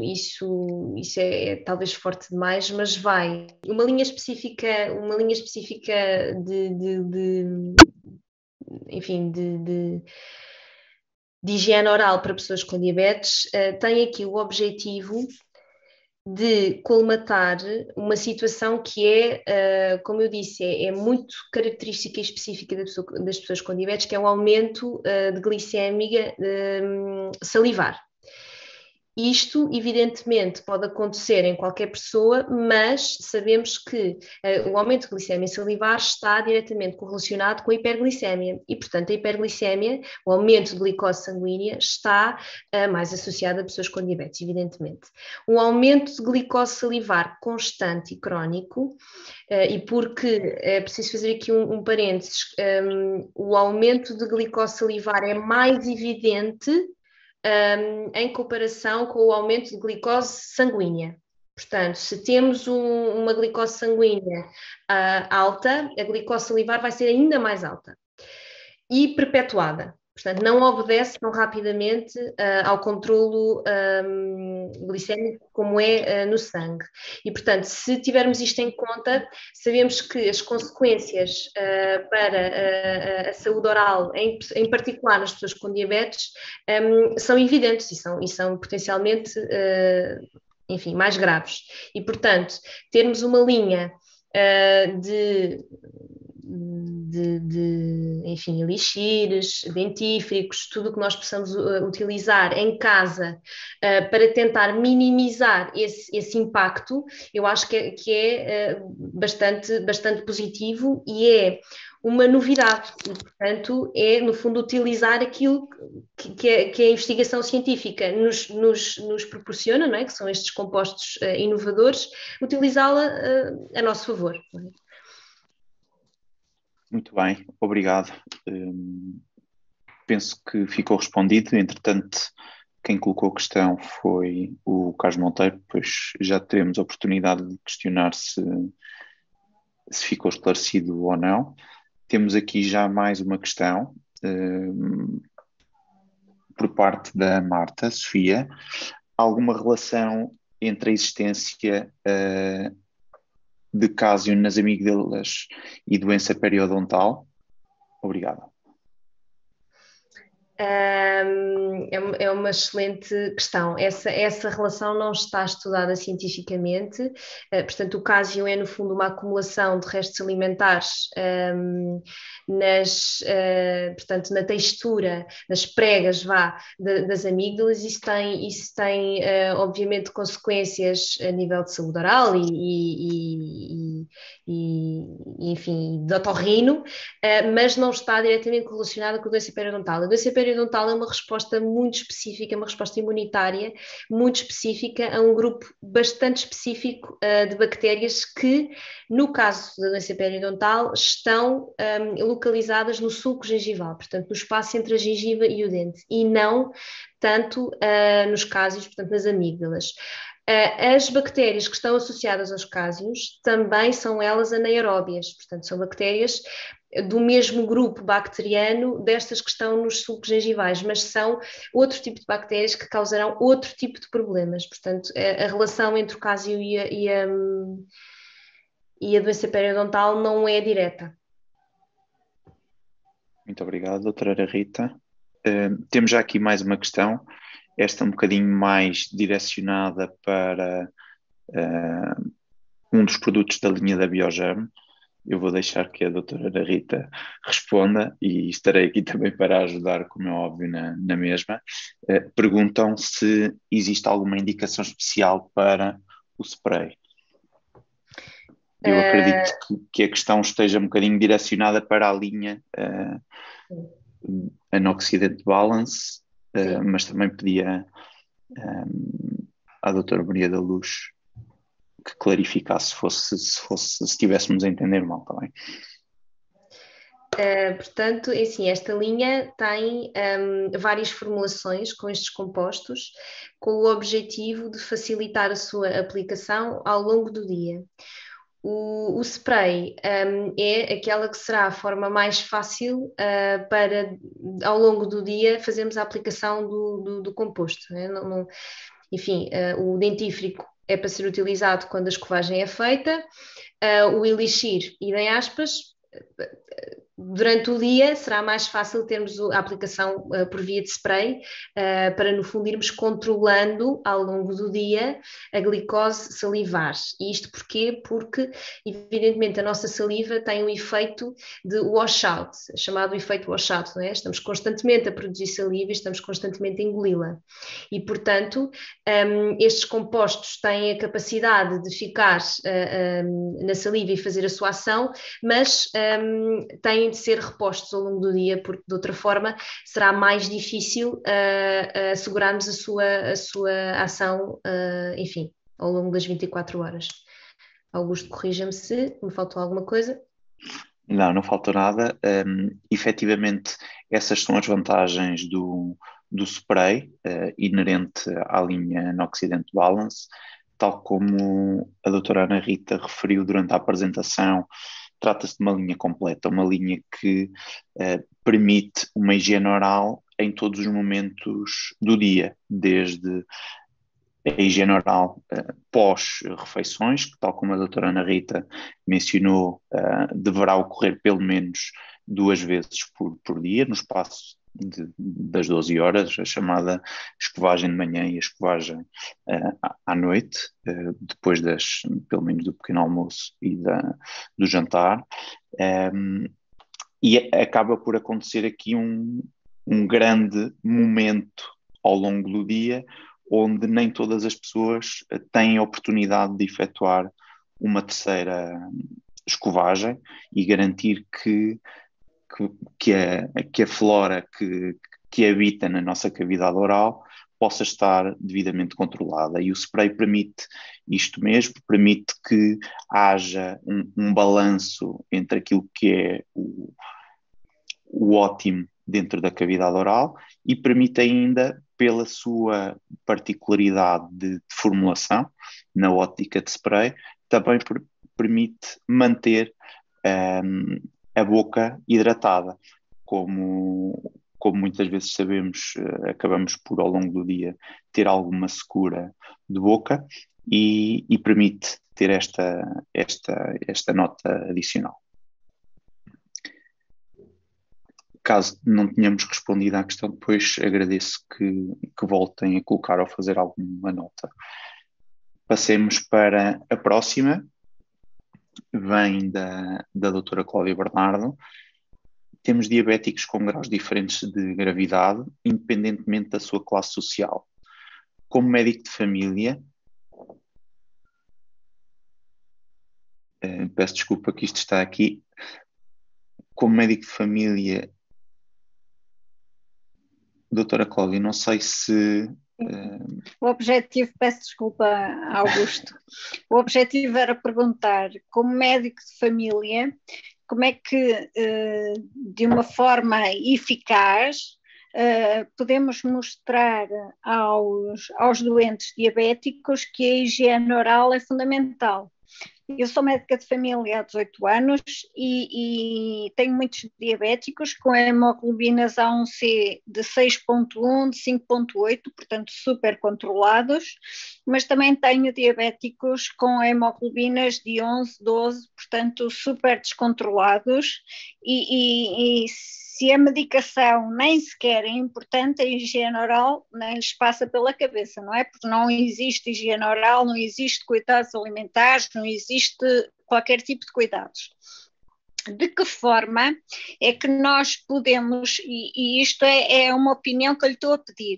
é talvez forte demais, mas vai. Uma linha específica enfim, de higiene oral para pessoas com diabetes tem aqui o objetivo de colmatar uma situação que é, como eu disse, é muito característica e específica das pessoas com diabetes, que é o aumento de glicémia salivar. Isto, evidentemente, pode acontecer em qualquer pessoa, mas sabemos que o aumento de glicemia salivar está diretamente correlacionado com a hiperglicemia e, portanto, a hiperglicemia, o aumento de glicose sanguínea, está mais associado a pessoas com diabetes, evidentemente. Um aumento de glicose salivar constante e crónico, e porque é preciso fazer aqui um parênteses, o aumento de glicose salivar é mais evidente em comparação com o aumento de glicose sanguínea. Portanto, se temos uma glicose sanguínea alta, a glicose salivar vai ser ainda mais alta e perpetuada. Portanto, não obedece tão rapidamente ao controlo glicémico como é no sangue. E, portanto, se tivermos isto em conta, sabemos que as consequências para a saúde oral, em particular nas pessoas com diabetes, são evidentes e são potencialmente, enfim, mais graves. E, portanto, termos uma linha de enfim, elixires, dentífricos, tudo o que nós possamos utilizar em casa para tentar minimizar esse impacto, eu acho que é bastante positivo e é uma novidade, e, portanto, é, no fundo, utilizar aquilo que a investigação científica nos proporciona, não é? Que são estes compostos inovadores, utilizá-la a nosso favor. Não é? Muito bem, obrigado. Penso que ficou respondido. Entretanto, quem colocou a questão foi o Carlos Monteiro, pois já teremos a oportunidade de questionar se ficou esclarecido ou não. Temos aqui já mais uma questão por parte da Marta Sofia. Alguma relação entre a existência de cásio nas amígdalas e doença periodontal? Obrigado. É uma excelente questão. Essa relação não está estudada cientificamente, portanto, o cásio é, no fundo, uma acumulação de restos alimentares portanto, na textura, nas pregas, das amígdalas. Isso tem obviamente, consequências a nível de saúde oral enfim, de otorrino, mas não está diretamente relacionada com a doença periodontal. A doença periodontal é uma resposta muito específica, uma resposta imunitária muito específica a um grupo bastante específico de bactérias que, no caso da doença periodontal, estão localizadas no sulco gengival, portanto, no espaço entre a gengiva e o dente, e não tanto nos cásios, portanto, nas amígdalas. As bactérias que estão associadas aos cásios também são elas anaeróbias, portanto, são bactérias do mesmo grupo bacteriano destas que estão nos sulcos gengivais, mas são outro tipo de bactérias que causarão outro tipo de problemas. Portanto, a relação entre o cásio e a doença periodontal não é direta. Muito obrigado, doutora Rita. Temos já aqui mais uma questão, esta um bocadinho mais direcionada para um dos produtos da linha da Biogerm. Eu vou deixar que a doutora Rita responda e estarei aqui também para ajudar, como é óbvio, na mesma. Perguntam se existe alguma indicação especial para o spray. Eu acredito que a questão esteja um bocadinho direcionada para a linha Anoxidant Balance, mas também pedia à doutora Maria da Luz que clarificasse se estivéssemos a entender mal também. Portanto, assim, esta linha tem várias formulações com estes compostos, com o objetivo de facilitar a sua aplicação ao longo do dia. O spray é aquela que será a forma mais fácil para, ao longo do dia, fazermos a aplicação do composto. Né? Enfim, o dentífrico é para ser utilizado quando a escovagem é feita, o elixir, idem aspas. Durante o dia será mais fácil termos a aplicação por via de spray para, no fundo, irmos controlando ao longo do dia a glicose salivar. E isto porquê? Porque, evidentemente, a nossa saliva tem um efeito de washout, chamado efeito washout, não é? Estamos constantemente a produzir saliva e estamos constantemente a engoli-la. E, portanto, estes compostos têm a capacidade de ficar na saliva e fazer a sua ação, mas têm de ser repostos ao longo do dia, porque de outra forma será mais difícil assegurarmos a sua ação, enfim, ao longo das 24 horas. Augusto, corrija-me se me faltou alguma coisa. Não faltou nada. Efetivamente, essas são as vantagens do spray inerente à linha Anoxidant Balance, tal como a doutora Ana Rita referiu durante a apresentação. Trata-se de uma linha completa, uma linha que permite uma higiene oral em todos os momentos do dia, desde a higiene oral pós-refeições, que, tal como a doutora Ana Rita mencionou, deverá ocorrer pelo menos 2 vezes por dia, no espaço das 12 horas, a chamada escovagem de manhã e a escovagem à noite, depois pelo menos do pequeno almoço e do jantar. E acaba por acontecer aqui um grande momento ao longo do dia, onde nem todas as pessoas têm a oportunidade de efetuar uma terceira escovagem e garantir que a flora que habita na nossa cavidade oral possa estar devidamente controlada. E o spray permite isto mesmo, permite que haja um balanço entre aquilo que é o ótimo dentro da cavidade oral e permite ainda, pela sua particularidade de formulação, na ótica de spray, também permite manter a boca hidratada. Como muitas vezes sabemos, acabamos por, ao longo do dia, ter alguma secura de boca e permite ter esta nota adicional. Caso não tenhamos respondido à questão, depois agradeço que voltem a colocar ou fazer alguma nota. Passemos para a próxima. Vem da doutora Cláudia Bernardo. Temos diabéticos com graus diferentes de gravidade, independentemente da sua classe social. Como médico de família, peço desculpa que isto está aqui. Como médico de família, doutora Cláudia, não sei se... O objetivo, peço desculpa, Augusto, o objetivo era perguntar, como médico de família, como é que, de uma forma eficaz, podemos mostrar aos doentes diabéticos que a higiene oral é fundamental. Eu sou médica de família há 18 anos e tenho muitos diabéticos com hemoglobinas A1C de 6.1, de 5.8, portanto super controlados, mas também tenho diabéticos com hemoglobinas de 11, 12, portanto super descontrolados e se a medicação nem sequer é importante, a higiene oral nem lhes passa pela cabeça, não é? Porque não existe higiene oral, não existe cuidados alimentares, não existe qualquer tipo de cuidados. De que forma é que nós podemos, e isto é uma opinião que eu lhe estou a pedir,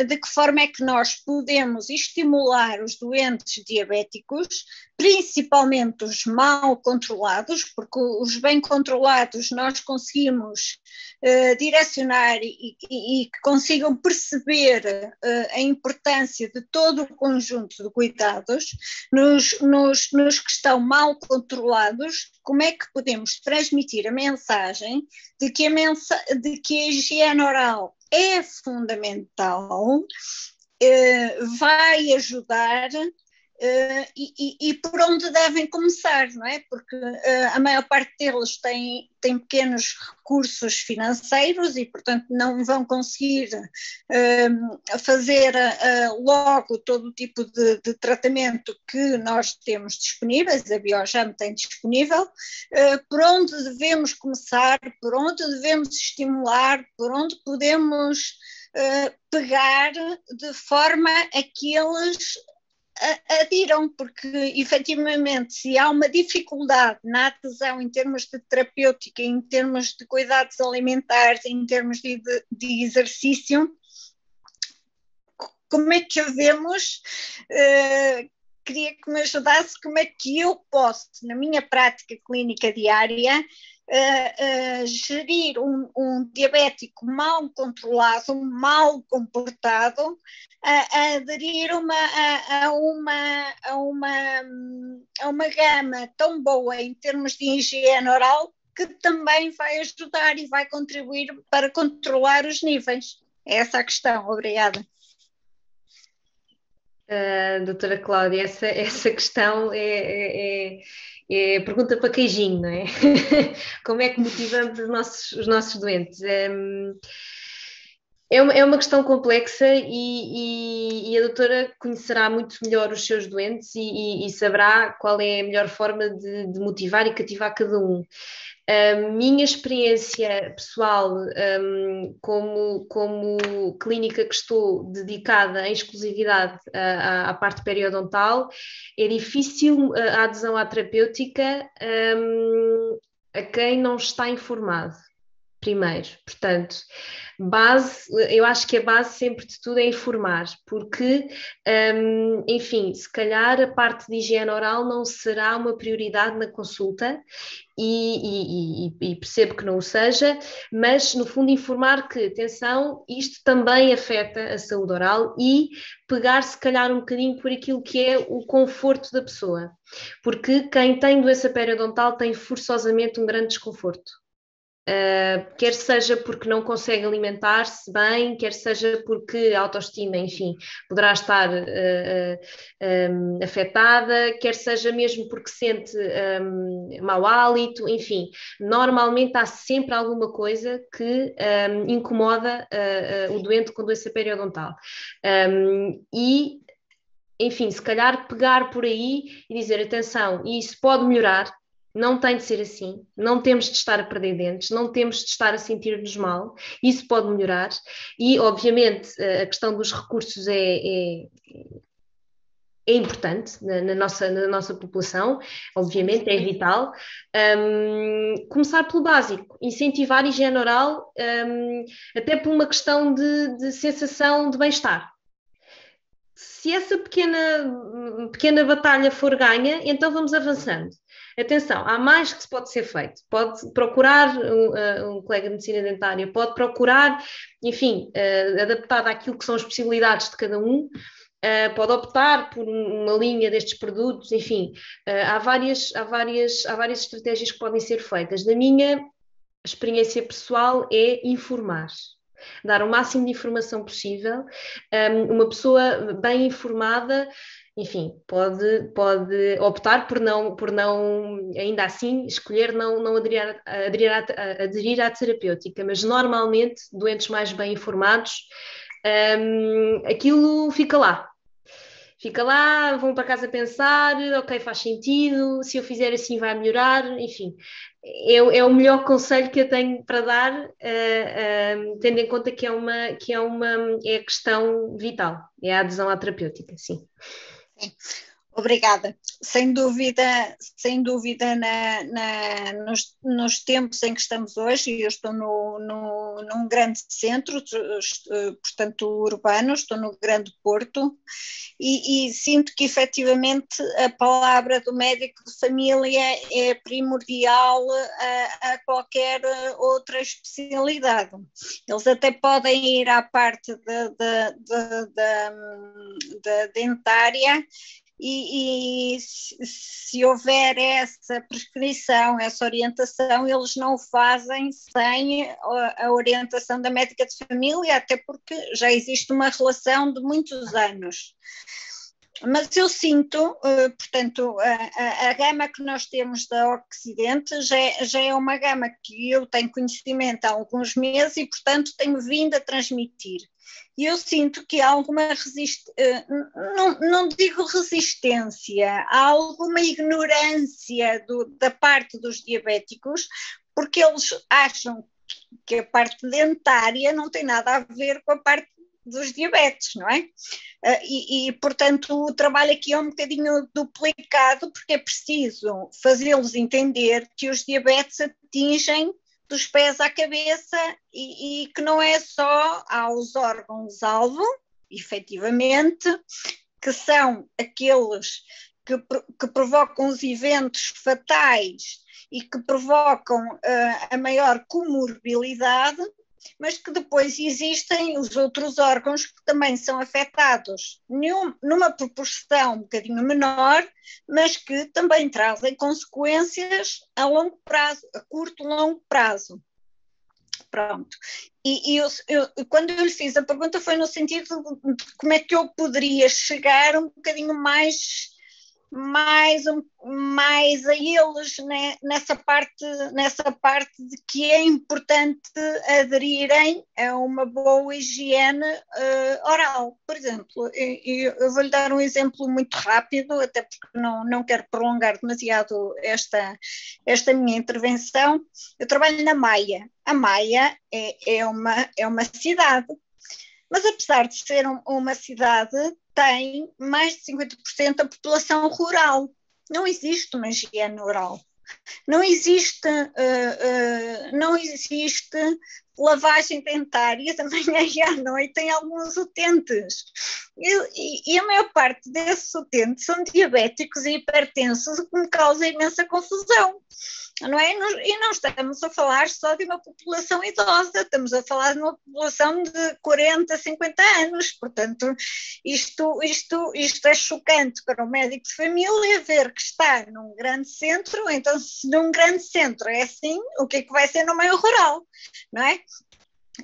de que forma é que nós podemos estimular os doentes diabéticos, principalmente os mal controlados, porque os bem controlados nós conseguimos direcionar e que consigam perceber a importância de todo o conjunto de cuidados, nos que estão mal controlados, como é que podemos transmitir a mensagem de que a higiene oral é fundamental, vai ajudar e por onde devem começar, não é? Porque a maior parte deles tem pequenos recursos financeiros e, portanto, não vão conseguir fazer logo todo o tipo de tratamento que nós temos disponíveis, a Biojam tem disponível. Por onde devemos começar, por onde devemos estimular, por onde podemos pegar de forma a que eles adiram, porque efetivamente se há uma dificuldade na adesão em termos de terapêutica, em termos de cuidados alimentares, em termos de exercício, como é que devemos, queria que me ajudasse, como é que eu posso, na minha prática clínica diária, gerir um diabético mal controlado, mal comportado, a aderir a uma gama tão boa em termos de higiene oral que também vai ajudar e vai contribuir para controlar os níveis. É essa a questão. Obrigada. Doutora Cláudia, essa questão é pergunta para queijinho, não é? Como é que motivamos os nossos doentes? É uma questão complexa e a doutora conhecerá muito melhor os seus doentes e saberá qual é a melhor forma de motivar e cativar cada um. A minha experiência pessoal, como clínica que estou dedicada em exclusividade à parte periodontal, é difícil a adesão à terapêutica, a quem não está informado. Primeiro, portanto, eu acho que a base sempre de tudo é informar, porque, enfim, se calhar a parte de higiene oral não será uma prioridade na consulta, e percebo que não o seja, mas no fundo informar que, atenção, isto também afeta a saúde oral e pegar se calhar um bocadinho por aquilo que é o conforto da pessoa, porque quem tem doença periodontal tem forçosamente um grande desconforto. Quer seja porque não consegue alimentar-se bem, quer seja porque a autoestima, enfim, poderá estar afetada, quer seja mesmo porque sente mau hálito, enfim, normalmente há sempre alguma coisa que incomoda o doente com doença periodontal. E enfim, se calhar pegar por aí e dizer, atenção, isso pode melhorar, não tem de ser assim, não temos de estar a perder dentes, não temos de estar a sentir-nos mal, isso pode melhorar e, obviamente, a questão dos recursos é importante na nossa população, obviamente, é vital. Começar pelo básico, incentivar a higiene oral, até por uma questão de sensação de bem-estar. Se essa pequena batalha for ganha, então vamos avançando. Atenção, há mais que se pode ser feito. Pode procurar um colega de medicina dentária, pode procurar, enfim, adaptado àquilo que são as possibilidades de cada um, pode optar por uma linha destes produtos, enfim, há várias estratégias que podem ser feitas. Na minha experiência pessoal é informar. Dar o máximo de informação possível. Uma pessoa bem informada, enfim, pode optar por não ainda assim, escolher não aderir à terapêutica, mas normalmente, doentes mais bem informados, aquilo fica lá. Vão para casa pensar, ok, faz sentido, se eu fizer assim vai melhorar, enfim. É o melhor conselho que eu tenho para dar, tendo em conta que é a questão vital, é a adesão à terapêutica, sim. Obrigada. Sem dúvida nos tempos em que estamos hoje, eu estou num grande centro, portanto urbano, estou no Grande Porto, e sinto que efetivamente a palavra do médico de família é primordial a qualquer outra especialidade. Eles até podem ir à parte da dentária, e se houver essa prescrição, essa orientação, eles não o fazem sem a orientação da médica de família, até porque já existe uma relação de muitos anos. Mas eu sinto, portanto, a gama que nós temos da Occidente já é uma gama que eu tenho conhecimento há alguns meses e, portanto, tenho vindo a transmitir. E eu sinto que há alguma não digo resistência, há alguma ignorância da parte dos diabéticos, porque eles acham que a parte dentária não tem nada a ver com a parte dos diabetes, não é? Portanto, o trabalho aqui é um bocadinho duplicado, porque é preciso fazê-los entender que os diabetes atingem dos pés à cabeça e que não é só aos órgãos-alvo, efetivamente, que são aqueles que provocam os eventos fatais e que provocam a maior comorbilidade, mas que depois existem os outros órgãos que também são afetados numa proporção um bocadinho menor, mas que também trazem consequências a longo prazo, a curto e longo prazo. Pronto. Quando eu lhe fiz a pergunta foi no sentido de como é que eu poderia chegar um bocadinho mais mais a eles, né, nessa parte de que é importante aderirem a uma boa higiene oral. Por exemplo, eu vou-lhe dar um exemplo muito rápido, até porque não quero prolongar demasiado esta minha intervenção. Eu trabalho na Maia. A Maia é uma cidade, mas apesar de ser uma cidade, tem mais de 50% da população rural. Não existe uma higiene oral. Não existe lavagem dentária da manhã e à noite em alguns utentes. E a maior parte desses utentes são diabéticos e hipertensos, o que me causa imensa confusão. Não é? E não estamos a falar só de uma população idosa, estamos a falar de uma população de 40, 50 anos, portanto isto é chocante para o médico de família ver que está num grande centro. Então se num grande centro é assim, o que é que vai ser no meio rural, não é?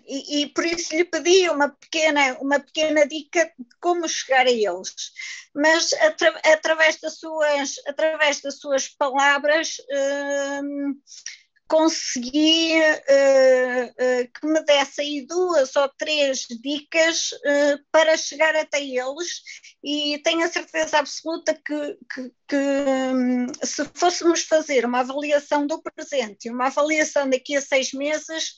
E por isso lhe pedi uma pequena dica de como chegar a eles, mas através das suas palavras consegui que me desse aí 2 ou 3 dicas para chegar até eles, e tenho a certeza absoluta que se fôssemos fazer uma avaliação do presente e uma avaliação daqui a 6 meses,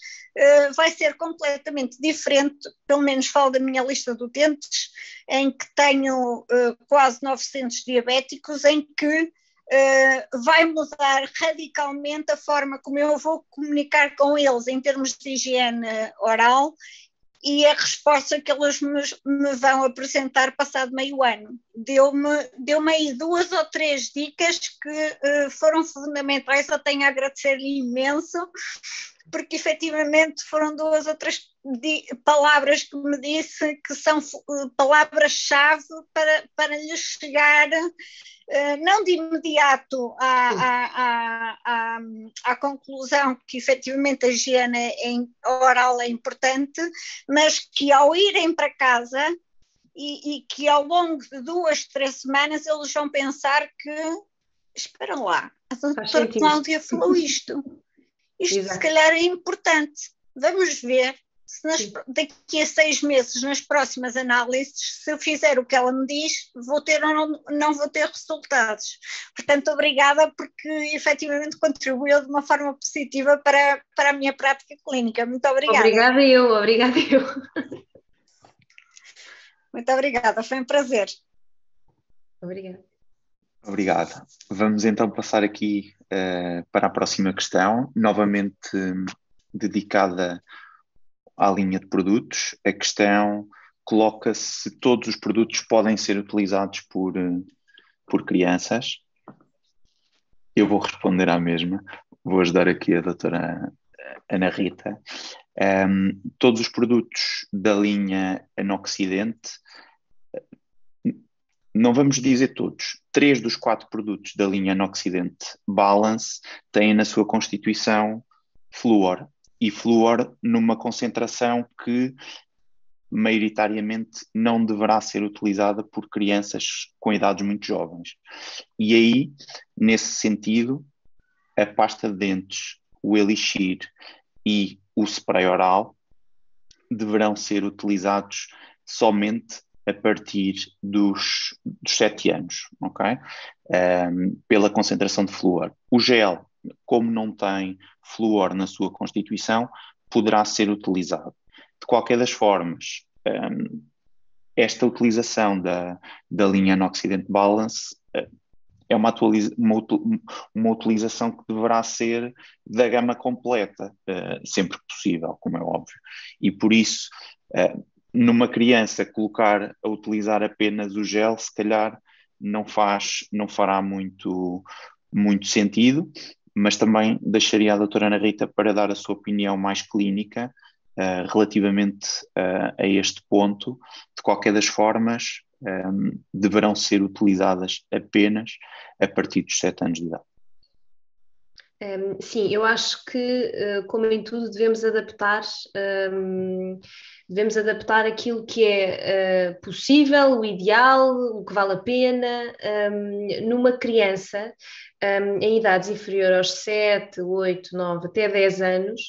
vai ser completamente diferente. Pelo menos falo da minha lista de utentes, em que tenho quase 900 diabéticos, em que vai mudar radicalmente a forma como eu vou comunicar com eles em termos de higiene oral e a resposta que eles me vão apresentar passado meio ano. Deu-me aí 2 ou 3 dicas que foram fundamentais. Eu tenho a agradecer-lhe imenso, porque efetivamente foram 2 ou 3 palavras que me disse que são palavras-chave para lhes chegar, não de imediato à conclusão que efetivamente a higiene oral é importante, mas que ao irem para casa e que ao longo de 2, 3 semanas eles vão pensar que, espera lá, a doutora Cláudia falou isto se calhar é importante. Vamos ver se daqui a 6 meses, nas próximas análises, se eu fizer o que ela me diz, vou ter ou não vou ter resultados. Portanto, obrigada, porque efetivamente contribuiu de uma forma positiva para a minha prática clínica. Muito obrigada. Obrigada eu. Muito obrigada, foi um prazer. Obrigada. Obrigado. Vamos então passar aqui para a próxima questão, novamente dedicada à linha de produtos. A questão coloca-se se todos os produtos podem ser utilizados por crianças. Eu vou responder à mesma. Vou ajudar aqui a doutora Ana Rita. Todos os produtos da linha Anoxidente, não vamos dizer todos, 3 dos 4 produtos da linha Anoxidente Balance têm na sua constituição flúor, e flúor numa concentração que maioritariamente não deverá ser utilizada por crianças com idades muito jovens. E aí, nesse sentido, a pasta de dentes, o elixir e o spray oral deverão ser utilizados somente a partir dos 7 anos, ok? Pela concentração de flúor. O gel, como não tem flúor na sua constituição, poderá ser utilizado. De qualquer das formas, esta utilização da linha Anoxidente Balance é uma utilização que deverá ser da gama completa, sempre que possível, como é óbvio. E por isso, numa criança colocar a utilizar apenas o gel, se calhar não fará muito sentido, mas também deixaria a doutora Ana Rita para dar a sua opinião mais clínica relativamente a este ponto. De qualquer das formas, deverão ser utilizadas apenas a partir dos 7 anos de idade. Sim, eu acho que, como em tudo, devemos adaptar aquilo que é possível, o ideal, o que vale a pena. Numa criança, em idades inferiores aos 7, 8, 9, até 10 anos,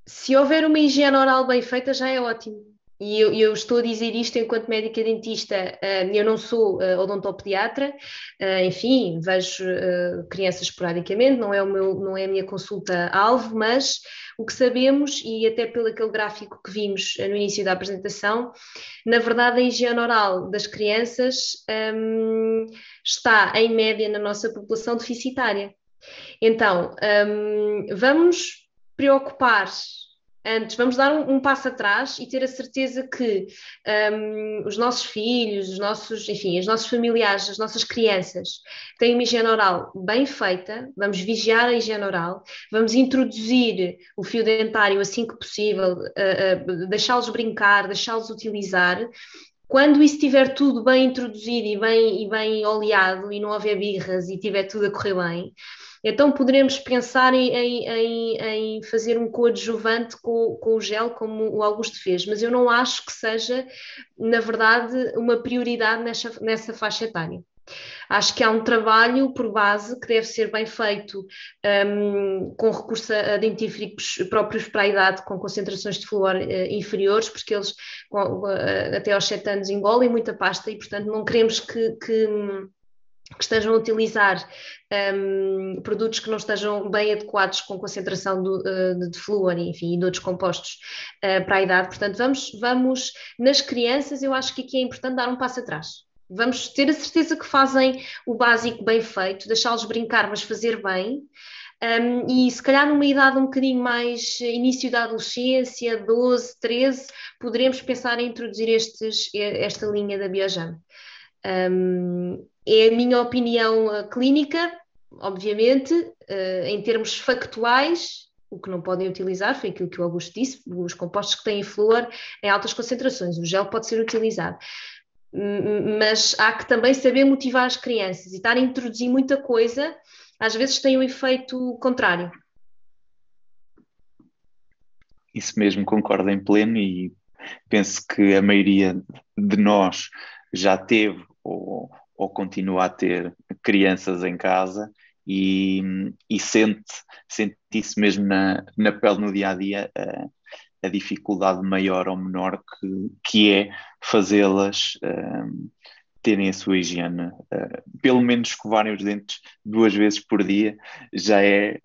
se houver uma higiene oral bem feita, já é ótimo. E eu estou a dizer isto enquanto médica dentista. Eu não sou odontopediatra, enfim, vejo crianças esporadicamente, não é a minha consulta-alvo, mas o que sabemos, e até pelo aquele gráfico que vimos no início da apresentação, na verdade a higiene oral das crianças está, em média, na nossa população deficitária. Então, vamos preocupar antes, vamos dar um passo atrás e ter a certeza que os nossos filhos, enfim, os nossos familiares, as nossas crianças têm uma higiene oral bem feita, vamos vigiar a higiene oral, vamos introduzir o fio dentário assim que possível, deixá-los brincar, deixá-los utilizar. Quando isso estiver tudo bem introduzido e bem oleado e não houver birras e estiver tudo a correr bem, então poderemos pensar em fazer um coadjuvante com o gel, como o Augusto fez, mas eu não acho que seja, na verdade, uma prioridade nessa faixa etária. Acho que há um trabalho por base que deve ser bem feito com recurso a dentífricos próprios para a idade, com concentrações de flúor inferiores, porque eles até aos 7 anos engolem muita pasta e, portanto, não queremos que estejam a utilizar produtos que não estejam bem adequados com concentração de flúor, enfim, e de outros compostos para a idade. Portanto, vamos nas crianças, eu acho que aqui é importante dar um passo atrás. Vamos ter a certeza que fazem o básico bem feito, deixá-los brincar, mas fazer bem. E se calhar numa idade um bocadinho mais início da adolescência, 12, 13, poderemos pensar em introduzir esta linha da Biojam. É a minha opinião clínica, obviamente, em termos factuais. O que não podem utilizar foi aquilo que o Augusto disse, os compostos que têm flúor em altas concentrações. O gel pode ser utilizado. Mas há que também saber motivar as crianças, e estar a introduzir muita coisa às vezes tem um efeito contrário. Isso mesmo, concordo em pleno, e penso que a maioria de nós já teve ou continua a ter crianças em casa e sente isso mesmo na pele no dia a dia, a dificuldade maior ou menor que é fazê-las terem a sua higiene, pelo menos escovarem os dentes 2 vezes por dia, já é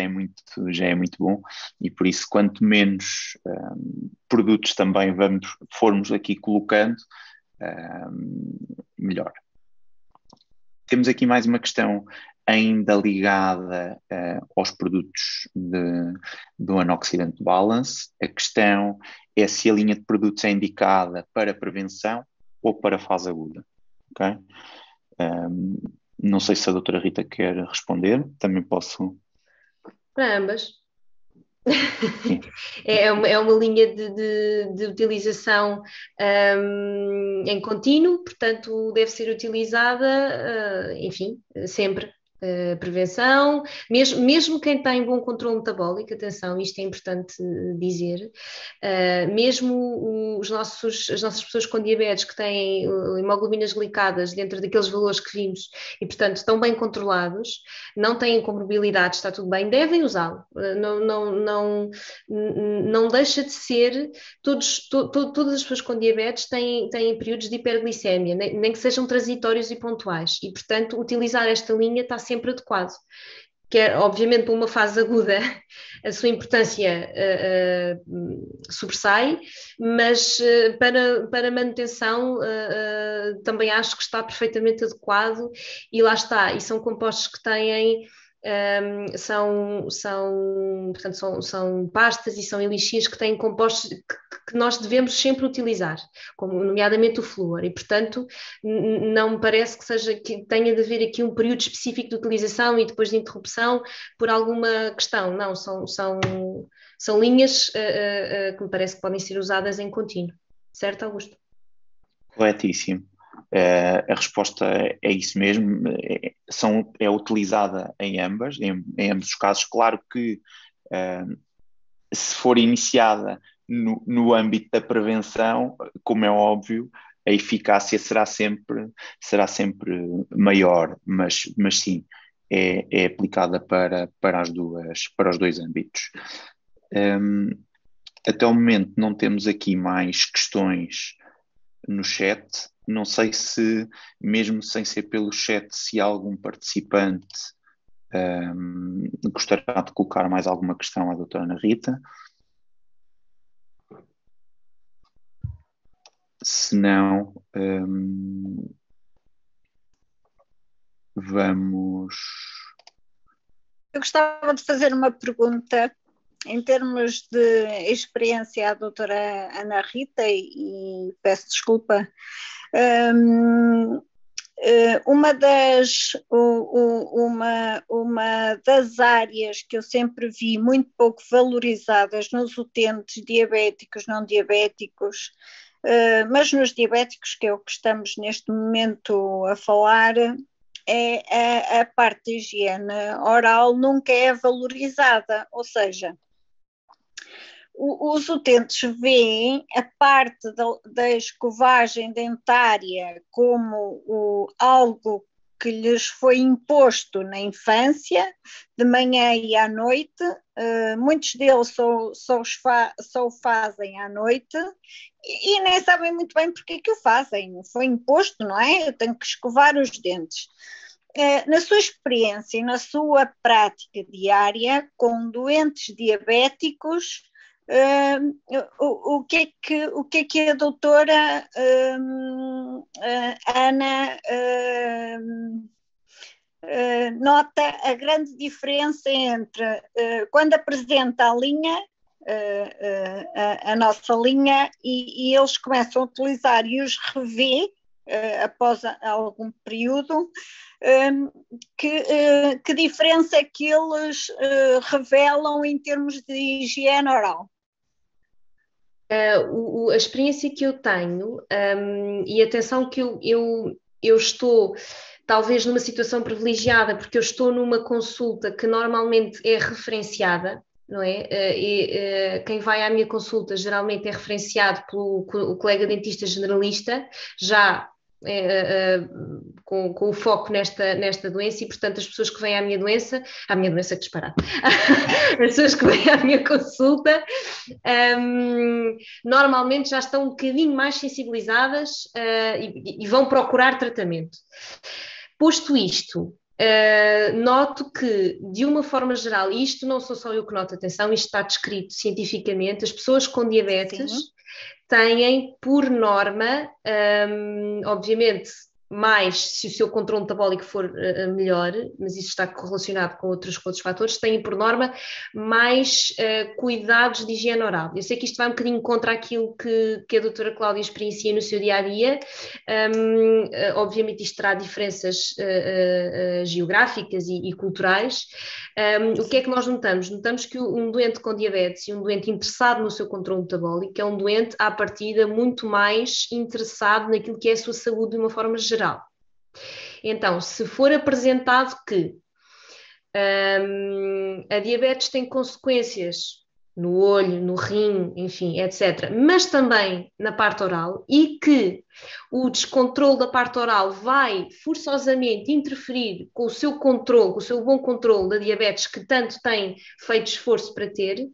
muito bom, e por isso quanto menos produtos também formos aqui colocando, melhor. Temos aqui mais uma questão ainda ligada aos produtos do Anoxidant Balance. A questão é se a linha de produtos é indicada para prevenção ou para fase aguda. Okay? Não sei se a doutora Rita quer responder, também posso... Para ambas. É uma linha de utilização em contínuo, portanto deve ser utilizada, enfim, sempre. Prevenção, mesmo quem tem bom controle metabólico, atenção, isto é importante dizer, mesmo as nossas pessoas com diabetes que têm hemoglobinas glicadas dentro daqueles valores que vimos e, portanto, estão bem controlados, não têm comorbilidades, está tudo bem, devem usá-lo. Não deixa de ser, todas as pessoas com diabetes têm períodos de hiperglicemia, nem que sejam transitórios e pontuais, e, portanto, utilizar esta linha está sempre adequado. Quer, obviamente, para uma fase aguda, a sua importância sobressai, mas para manutenção também acho que está perfeitamente adequado, e lá está, e são compostos que têm... portanto, são pastas e são elixirs que têm compostos que nós devemos sempre utilizar, como nomeadamente o flúor, e portanto não me parece que tenha de haver aqui um período específico de utilização e depois de interrupção por alguma questão. Não, são linhas que me parece que podem ser usadas em contínuo. Certo, Augusto? Corretíssimo. A resposta é isso mesmo, é utilizada em ambos os casos. Claro que se for iniciada no âmbito da prevenção, como é óbvio, a eficácia será sempre maior, mas sim, é aplicada para os dois âmbitos. Até o momento não temos aqui mais questões no chat. Não sei se, mesmo sem ser pelo chat, se algum participante gostaria de colocar mais alguma questão à doutora Ana Rita. Se não, vamos... Eu gostava de fazer uma pergunta em termos de experiência à doutora Ana Rita, e peço desculpa. Uma das áreas que eu sempre vi muito pouco valorizadas nos utentes diabéticos, não diabéticos, mas nos diabéticos, que é o que estamos neste momento a falar, é a parte de higiene oral nunca é valorizada, ou seja, os utentes veem a parte da escovagem dentária como algo que lhes foi imposto na infância, de manhã e à noite. Muitos deles só o fazem à noite e nem sabem muito bem porque é que o fazem. Foi imposto, não é? Eu tenho que escovar os dentes. Na sua experiência e na sua prática diária com doentes diabéticos, o que é que a doutora Ana nota a grande diferença entre quando apresenta a linha, a nossa linha, e eles começam a utilizar e os revê após algum período, que diferença é que eles revelam em termos de higiene oral? A experiência que eu tenho, e atenção que eu estou talvez numa situação privilegiada, porque eu estou numa consulta que normalmente é referenciada, não é? Quem vai à minha consulta geralmente é referenciado pelo colega dentista generalista, já com o foco nesta doença, e portanto as pessoas que vêm à minha doença que disparate, as pessoas que vêm à minha consulta normalmente já estão um bocadinho mais sensibilizadas e vão procurar tratamento. Posto isto, noto que, de uma forma geral, e isto não sou só eu que noto, atenção, isto está descrito cientificamente, as pessoas com diabetes têm, por norma, obviamente, mais se o seu controle metabólico for melhor, mas isso está correlacionado com outros fatores, têm, por norma, mais cuidados de higiene oral. Eu sei que isto vai um bocadinho contra aquilo que a doutora Cláudia experiencia no seu dia-a-dia. Obviamente isto terá diferenças geográficas e culturais. O que é que nós notamos? Notamos que um doente com diabetes e um doente interessado no seu controle metabólico é um doente, à partida, muito mais interessado naquilo que é a sua saúde de uma forma geral. Então, se for apresentado que a diabetes tem consequências no olho, no rim, enfim, etc., mas também na parte oral, e que o descontrole da parte oral vai forçosamente interferir com o seu controle, com o seu bom controle da diabetes que tanto tem feito esforço para ter,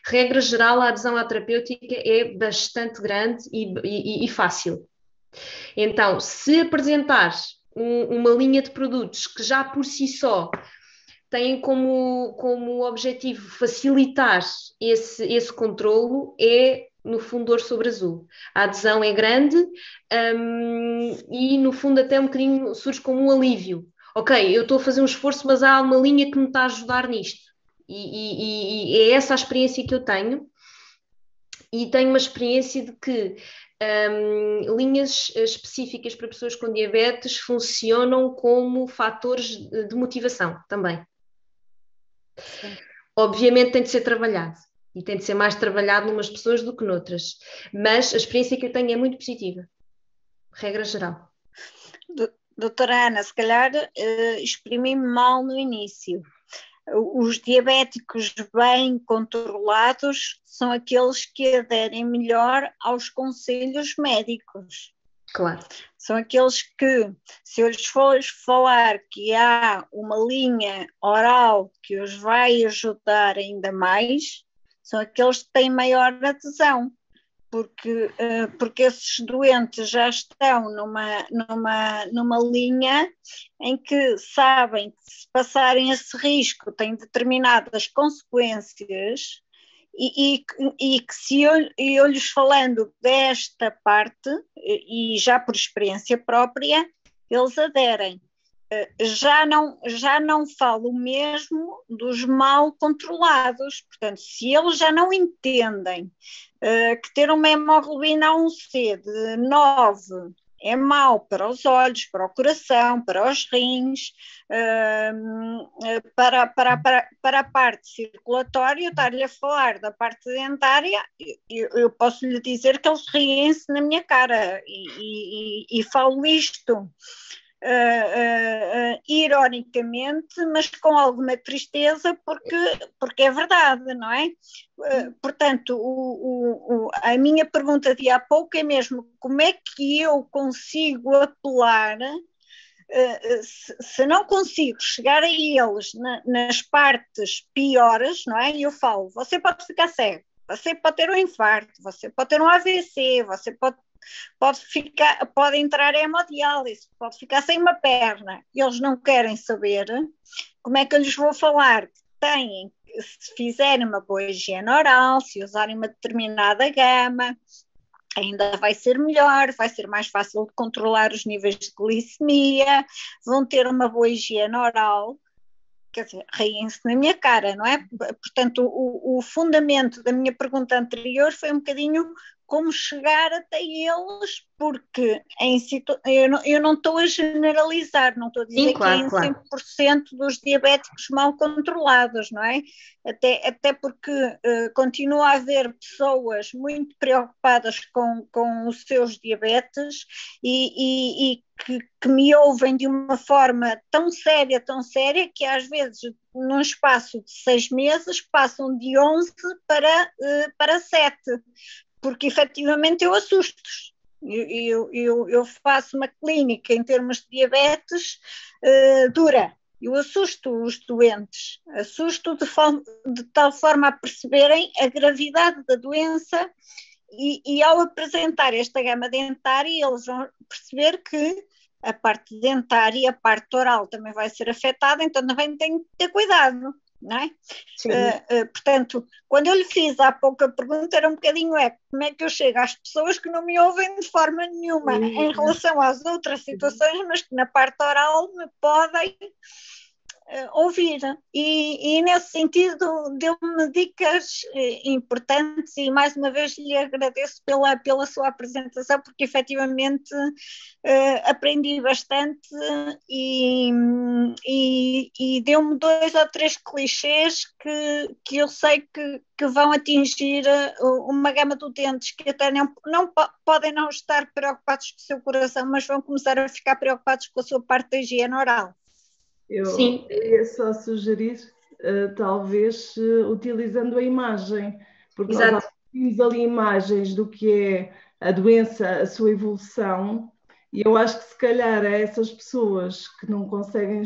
regra geral, a adesão à terapêutica é bastante grande e fácil. Então, se apresentares uma linha de produtos que já por si só têm como objetivo facilitar esse controlo, é no fundo ouro sobre azul. A adesão é grande e no fundo até um bocadinho surge como um alívio. Ok, eu estou a fazer um esforço, mas há uma linha que me está a ajudar nisto. E é essa a experiência que eu tenho. E tenho uma experiência de que linhas específicas para pessoas com diabetes funcionam como fatores de motivação também. Sim. Obviamente tem de ser trabalhado e tem de ser mais trabalhado numas pessoas do que noutras, mas a experiência que eu tenho é muito positiva, regra geral. Doutora Ana, se calhar exprimi-me mal no início. Os diabéticos bem controlados são aqueles que aderem melhor aos conselhos médicos. Claro. São aqueles que, se eu lhes for falar que há uma linha oral que os vai ajudar ainda mais, são aqueles que têm maior adesão. Porque esses doentes já estão numa linha em que sabem que se passarem esse risco têm determinadas consequências e que se eu lhes falando desta parte, e já por experiência própria, eles aderem. Já não falo mesmo dos mal controlados, portanto, se eles já não entendem que ter uma hemoglobina A1C de 9 é mau para os olhos, para o coração, para os rins, para a parte circulatória, eu estar-lhe a falar da parte dentária, eu posso lhe dizer que eles riem-se na minha cara e falo isto ironicamente, mas com alguma tristeza, porque é verdade, não é? Portanto, a minha pergunta de há pouco é mesmo como é que eu consigo apelar, se não consigo chegar a eles nas partes piores, não é? Eu falo, você pode ficar cego, você pode ter um infarto, você pode ter um AVC, você pode entrar em hemodiálise, pode ficar sem uma perna. Eles não querem saber como é que eu lhes vou falar que têm, se fizerem uma boa higiene oral, se usarem uma determinada gama, ainda vai ser melhor, vai ser mais fácil de controlar os níveis de glicemia, vão ter uma boa higiene oral. Quer dizer, riem-se na minha cara, não é? Portanto, o fundamento da minha pergunta anterior foi um bocadinho como chegar até eles, porque eu não estou a generalizar, não estou a dizer que é em 100% dos diabéticos mal controlados, não é? Até porque continua a haver pessoas muito preocupadas com os seus diabetes e que me ouvem de uma forma tão séria, que às vezes num espaço de 6 meses passam de 11 para 7, porque efetivamente eu assusto-os. Eu faço uma clínica em termos de diabetes dura. Eu assusto os doentes, assusto de tal forma a perceberem a gravidade da doença e ao apresentar esta gama dentária eles vão perceber que a parte dentária e a parte oral também vai ser afetada, então também tem que ter cuidado. Não é? Portanto, quando eu lhe fiz há pouco a pergunta era um bocadinho como é que eu chego às pessoas que não me ouvem de forma nenhuma em relação às outras situações, mas que na parte oral me podem ouvir e nesse sentido deu-me dicas importantes e mais uma vez lhe agradeço pela sua apresentação, porque efetivamente aprendi bastante e deu-me 2 ou 3 clichês que eu sei que vão atingir uma gama de utentes que até não podem não estar preocupados com o seu coração, mas vão começar a ficar preocupados com a sua parte da higiene oral. Eu ia só sugerir, talvez, utilizando a imagem, porque Exato. nós temos ali imagens do que é a doença, a sua evolução, e eu acho que se calhar a essas pessoas que não conseguem,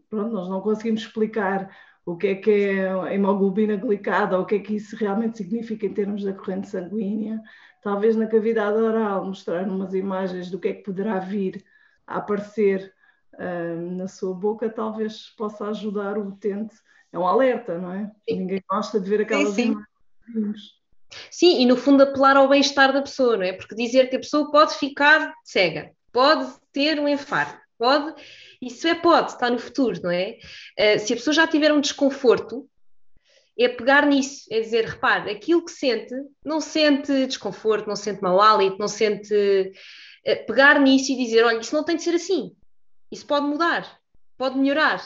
pronto, nós não conseguimos explicar o que é a hemoglobina glicada, ou o que é que isso realmente significa em termos da corrente sanguínea, talvez na cavidade oral mostrar umas imagens do que é que poderá vir a aparecer na sua boca, talvez possa ajudar o utente. É um alerta, não é? Sim. Ninguém gosta de ver aquelas imagens. Sim, e no fundo apelar ao bem-estar da pessoa, não é? Porque dizer que a pessoa pode ficar cega, pode ter um infarto, isso está no futuro, não é? Se a pessoa já tiver um desconforto, é pegar nisso, é dizer, repare, aquilo que sente, não sente desconforto, não sente mau hálito, não sente... pegar nisso e dizer, olha, isso não tem de ser assim. Isso pode mudar, pode melhorar.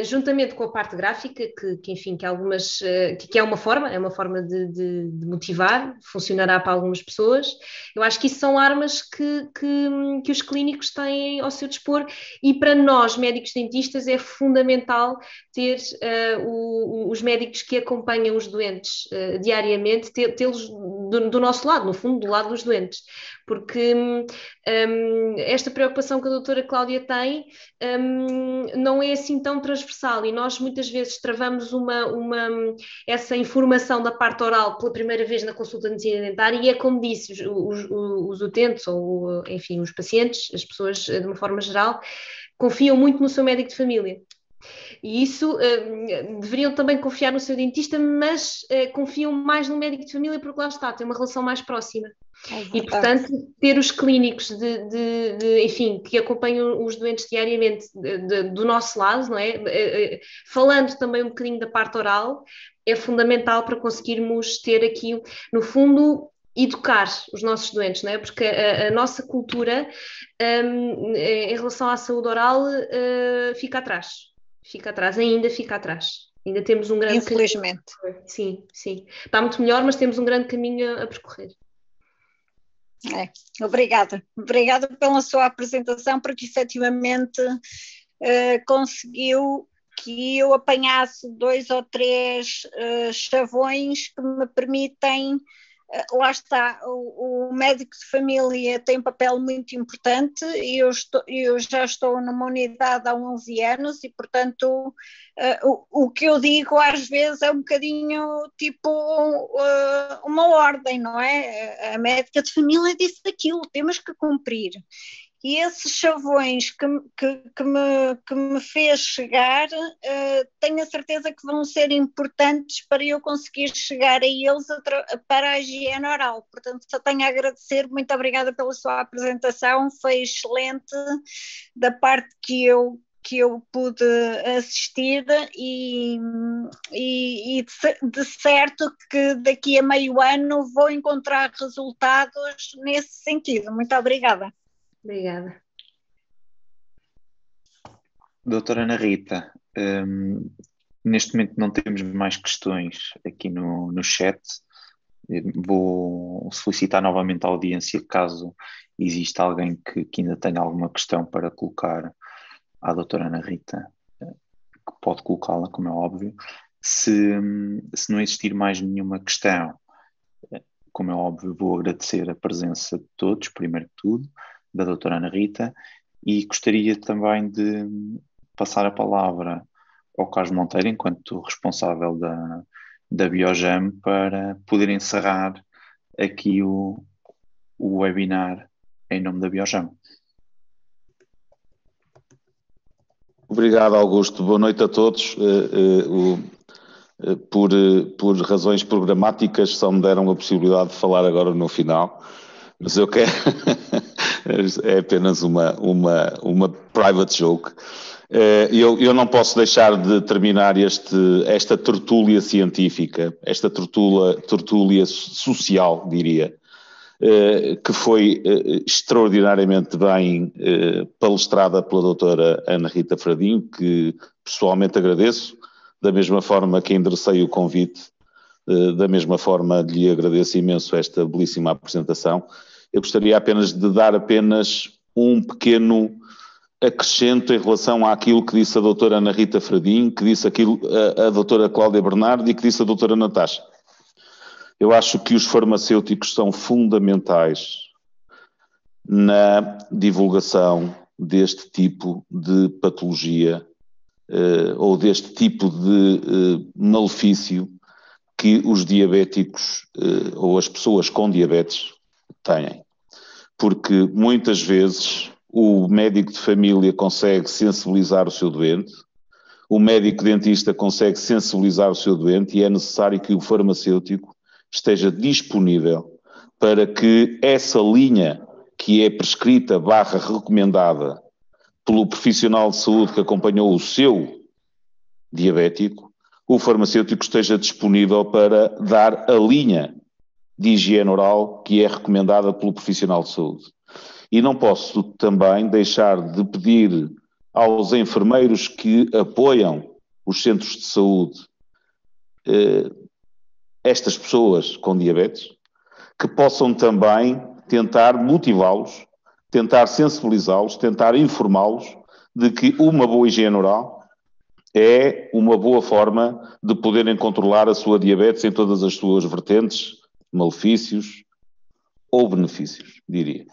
juntamente com a parte gráfica, que enfim, que algumas, que é uma forma de motivar, funcionará para algumas pessoas. Eu acho que isso são armas que os clínicos têm ao seu dispor, e para nós, médicos dentistas, é fundamental ter os médicos que acompanham os doentes diariamente, tê-los do nosso lado, no fundo, do lado dos doentes, porque esta preocupação que a doutora Cláudia tem não é assim tão transversal, e nós muitas vezes travamos essa informação da parte oral pela primeira vez na consulta de medicina dentária, e é como disse, os utentes, ou enfim, os pacientes, as pessoas de uma forma geral, confiam muito no seu médico de família. E isso deveriam também confiar no seu dentista, mas confiam mais no médico de família porque lá está, tem uma relação mais próxima. E, portanto, ter os clínicos enfim, que acompanham os doentes diariamente do nosso lado, não é? Falando também um bocadinho da parte oral, é fundamental para conseguirmos ter aqui, no fundo, educar os nossos doentes, não é? Porque a nossa cultura em relação à saúde oral fica atrás. Ainda fica atrás. Ainda temos um grande Infelizmente. Caminho. Sim. Está muito melhor, mas temos um grande caminho a percorrer. Obrigada pela sua apresentação, porque efetivamente conseguiu que eu apanhasse 2 ou 3 chavões que me permitem. Lá está, o médico de família tem um papel muito importante, e eu já estou numa unidade há 11 anos e, portanto, o que eu digo às vezes é um bocadinho tipo uma ordem, não é? A médica de família disse aquilo, temos que cumprir. E esses chavões que me fez chegar, tenho a certeza que vão ser importantes para eu conseguir chegar a eles para a higiene oral. Portanto, só tenho a agradecer. Muito obrigada pela sua apresentação, foi excelente da parte que eu pude assistir, e de certo que daqui a meio ano vou encontrar resultados nesse sentido. Muito obrigada. Obrigada. Doutora Ana Rita, neste momento não temos mais questões aqui no chat. Vou solicitar novamente a audiência, caso exista alguém que ainda tenha alguma questão para colocar à doutora Ana Rita, que pode colocá-la, como é óbvio. Se não existir mais nenhuma questão, como é óbvio, vou agradecer a presença de todos, primeiro de tudo, da doutora Ana Rita, e gostaria também de passar a palavra ao Carlos Monteiro, enquanto responsável da Biogem, para poder encerrar aqui o webinar em nome da Biogem. Obrigado, Augusto. Boa noite a todos. Por razões programáticas, só me deram a possibilidade de falar agora no final, mas eu quero... é apenas uma private joke. Eu não posso deixar de terminar esta tertúlia científica, esta tertúlia social, diria, que foi extraordinariamente bem palestrada pela doutora Ana Rita Fradim, que pessoalmente agradeço, da mesma forma que enderecei o convite, da mesma forma lhe agradeço imenso esta belíssima apresentação. Eu gostaria apenas de dar um pequeno acrescento em relação àquilo que disse a doutora Ana Rita Fradim, que disse aquilo a doutora Cláudia Bernardo e que disse a doutora Natasha. Eu acho que os farmacêuticos são fundamentais na divulgação deste tipo de patologia ou deste tipo de malefício que os diabéticos ou as pessoas com diabetes têm. Porque muitas vezes o médico de família consegue sensibilizar o seu doente, o médico dentista consegue sensibilizar o seu doente, e é necessário que o farmacêutico esteja disponível para que essa linha que é prescrita / recomendada pelo profissional de saúde que acompanhou o seu diabético, o farmacêutico esteja disponível para dar a linha de higiene oral que é recomendada pelo profissional de saúde. E não posso também deixar de pedir aos enfermeiros que apoiam os centros de saúde, estas pessoas com diabetes, que possam também tentar motivá-los, tentar sensibilizá-los, tentar informá-los de que uma boa higiene oral é uma boa forma de poderem controlar a sua diabetes em todas as suas vertentes, malefícios ou benefícios, diria.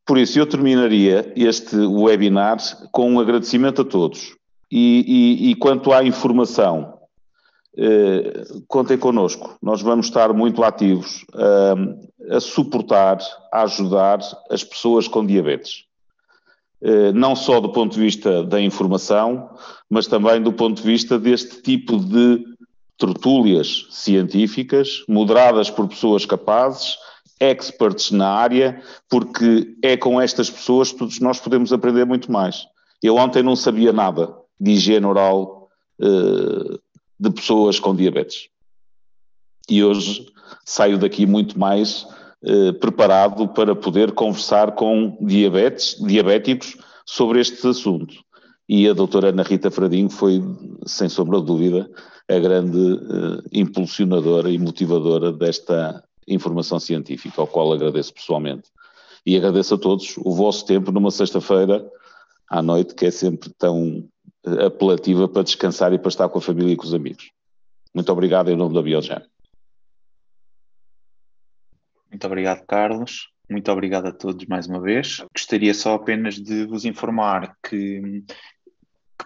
Por isso, eu terminaria este webinar com um agradecimento a todos. E quanto à informação, contem connosco. Nós vamos estar muito ativos a suportar, a ajudar as pessoas com diabetes. Não só do ponto de vista da informação, mas também do ponto de vista deste tipo de tertúlias científicas, moderadas por pessoas capazes, experts na área, porque é com estas pessoas que todos nós podemos aprender muito mais. Eu ontem não sabia nada de higiene oral de pessoas com diabetes. E hoje saio daqui muito mais preparado para poder conversar com diabéticos sobre este assunto. E a doutora Ana Rita Fradinho foi, sem sombra de dúvida, a grande impulsionadora e motivadora desta informação científica, ao qual agradeço pessoalmente. E agradeço a todos o vosso tempo numa sexta-feira à noite, que é sempre tão apelativa para descansar e para estar com a família e com os amigos. Muito obrigado em nome da Biogen. Muito obrigado, Carlos. Muito obrigado a todos mais uma vez. Gostaria só apenas de vos informar que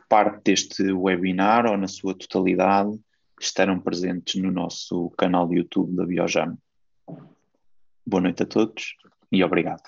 parte deste webinar, ou na sua totalidade, estarão presentes no nosso canal de YouTube da Biogen. Boa noite a todos e obrigado.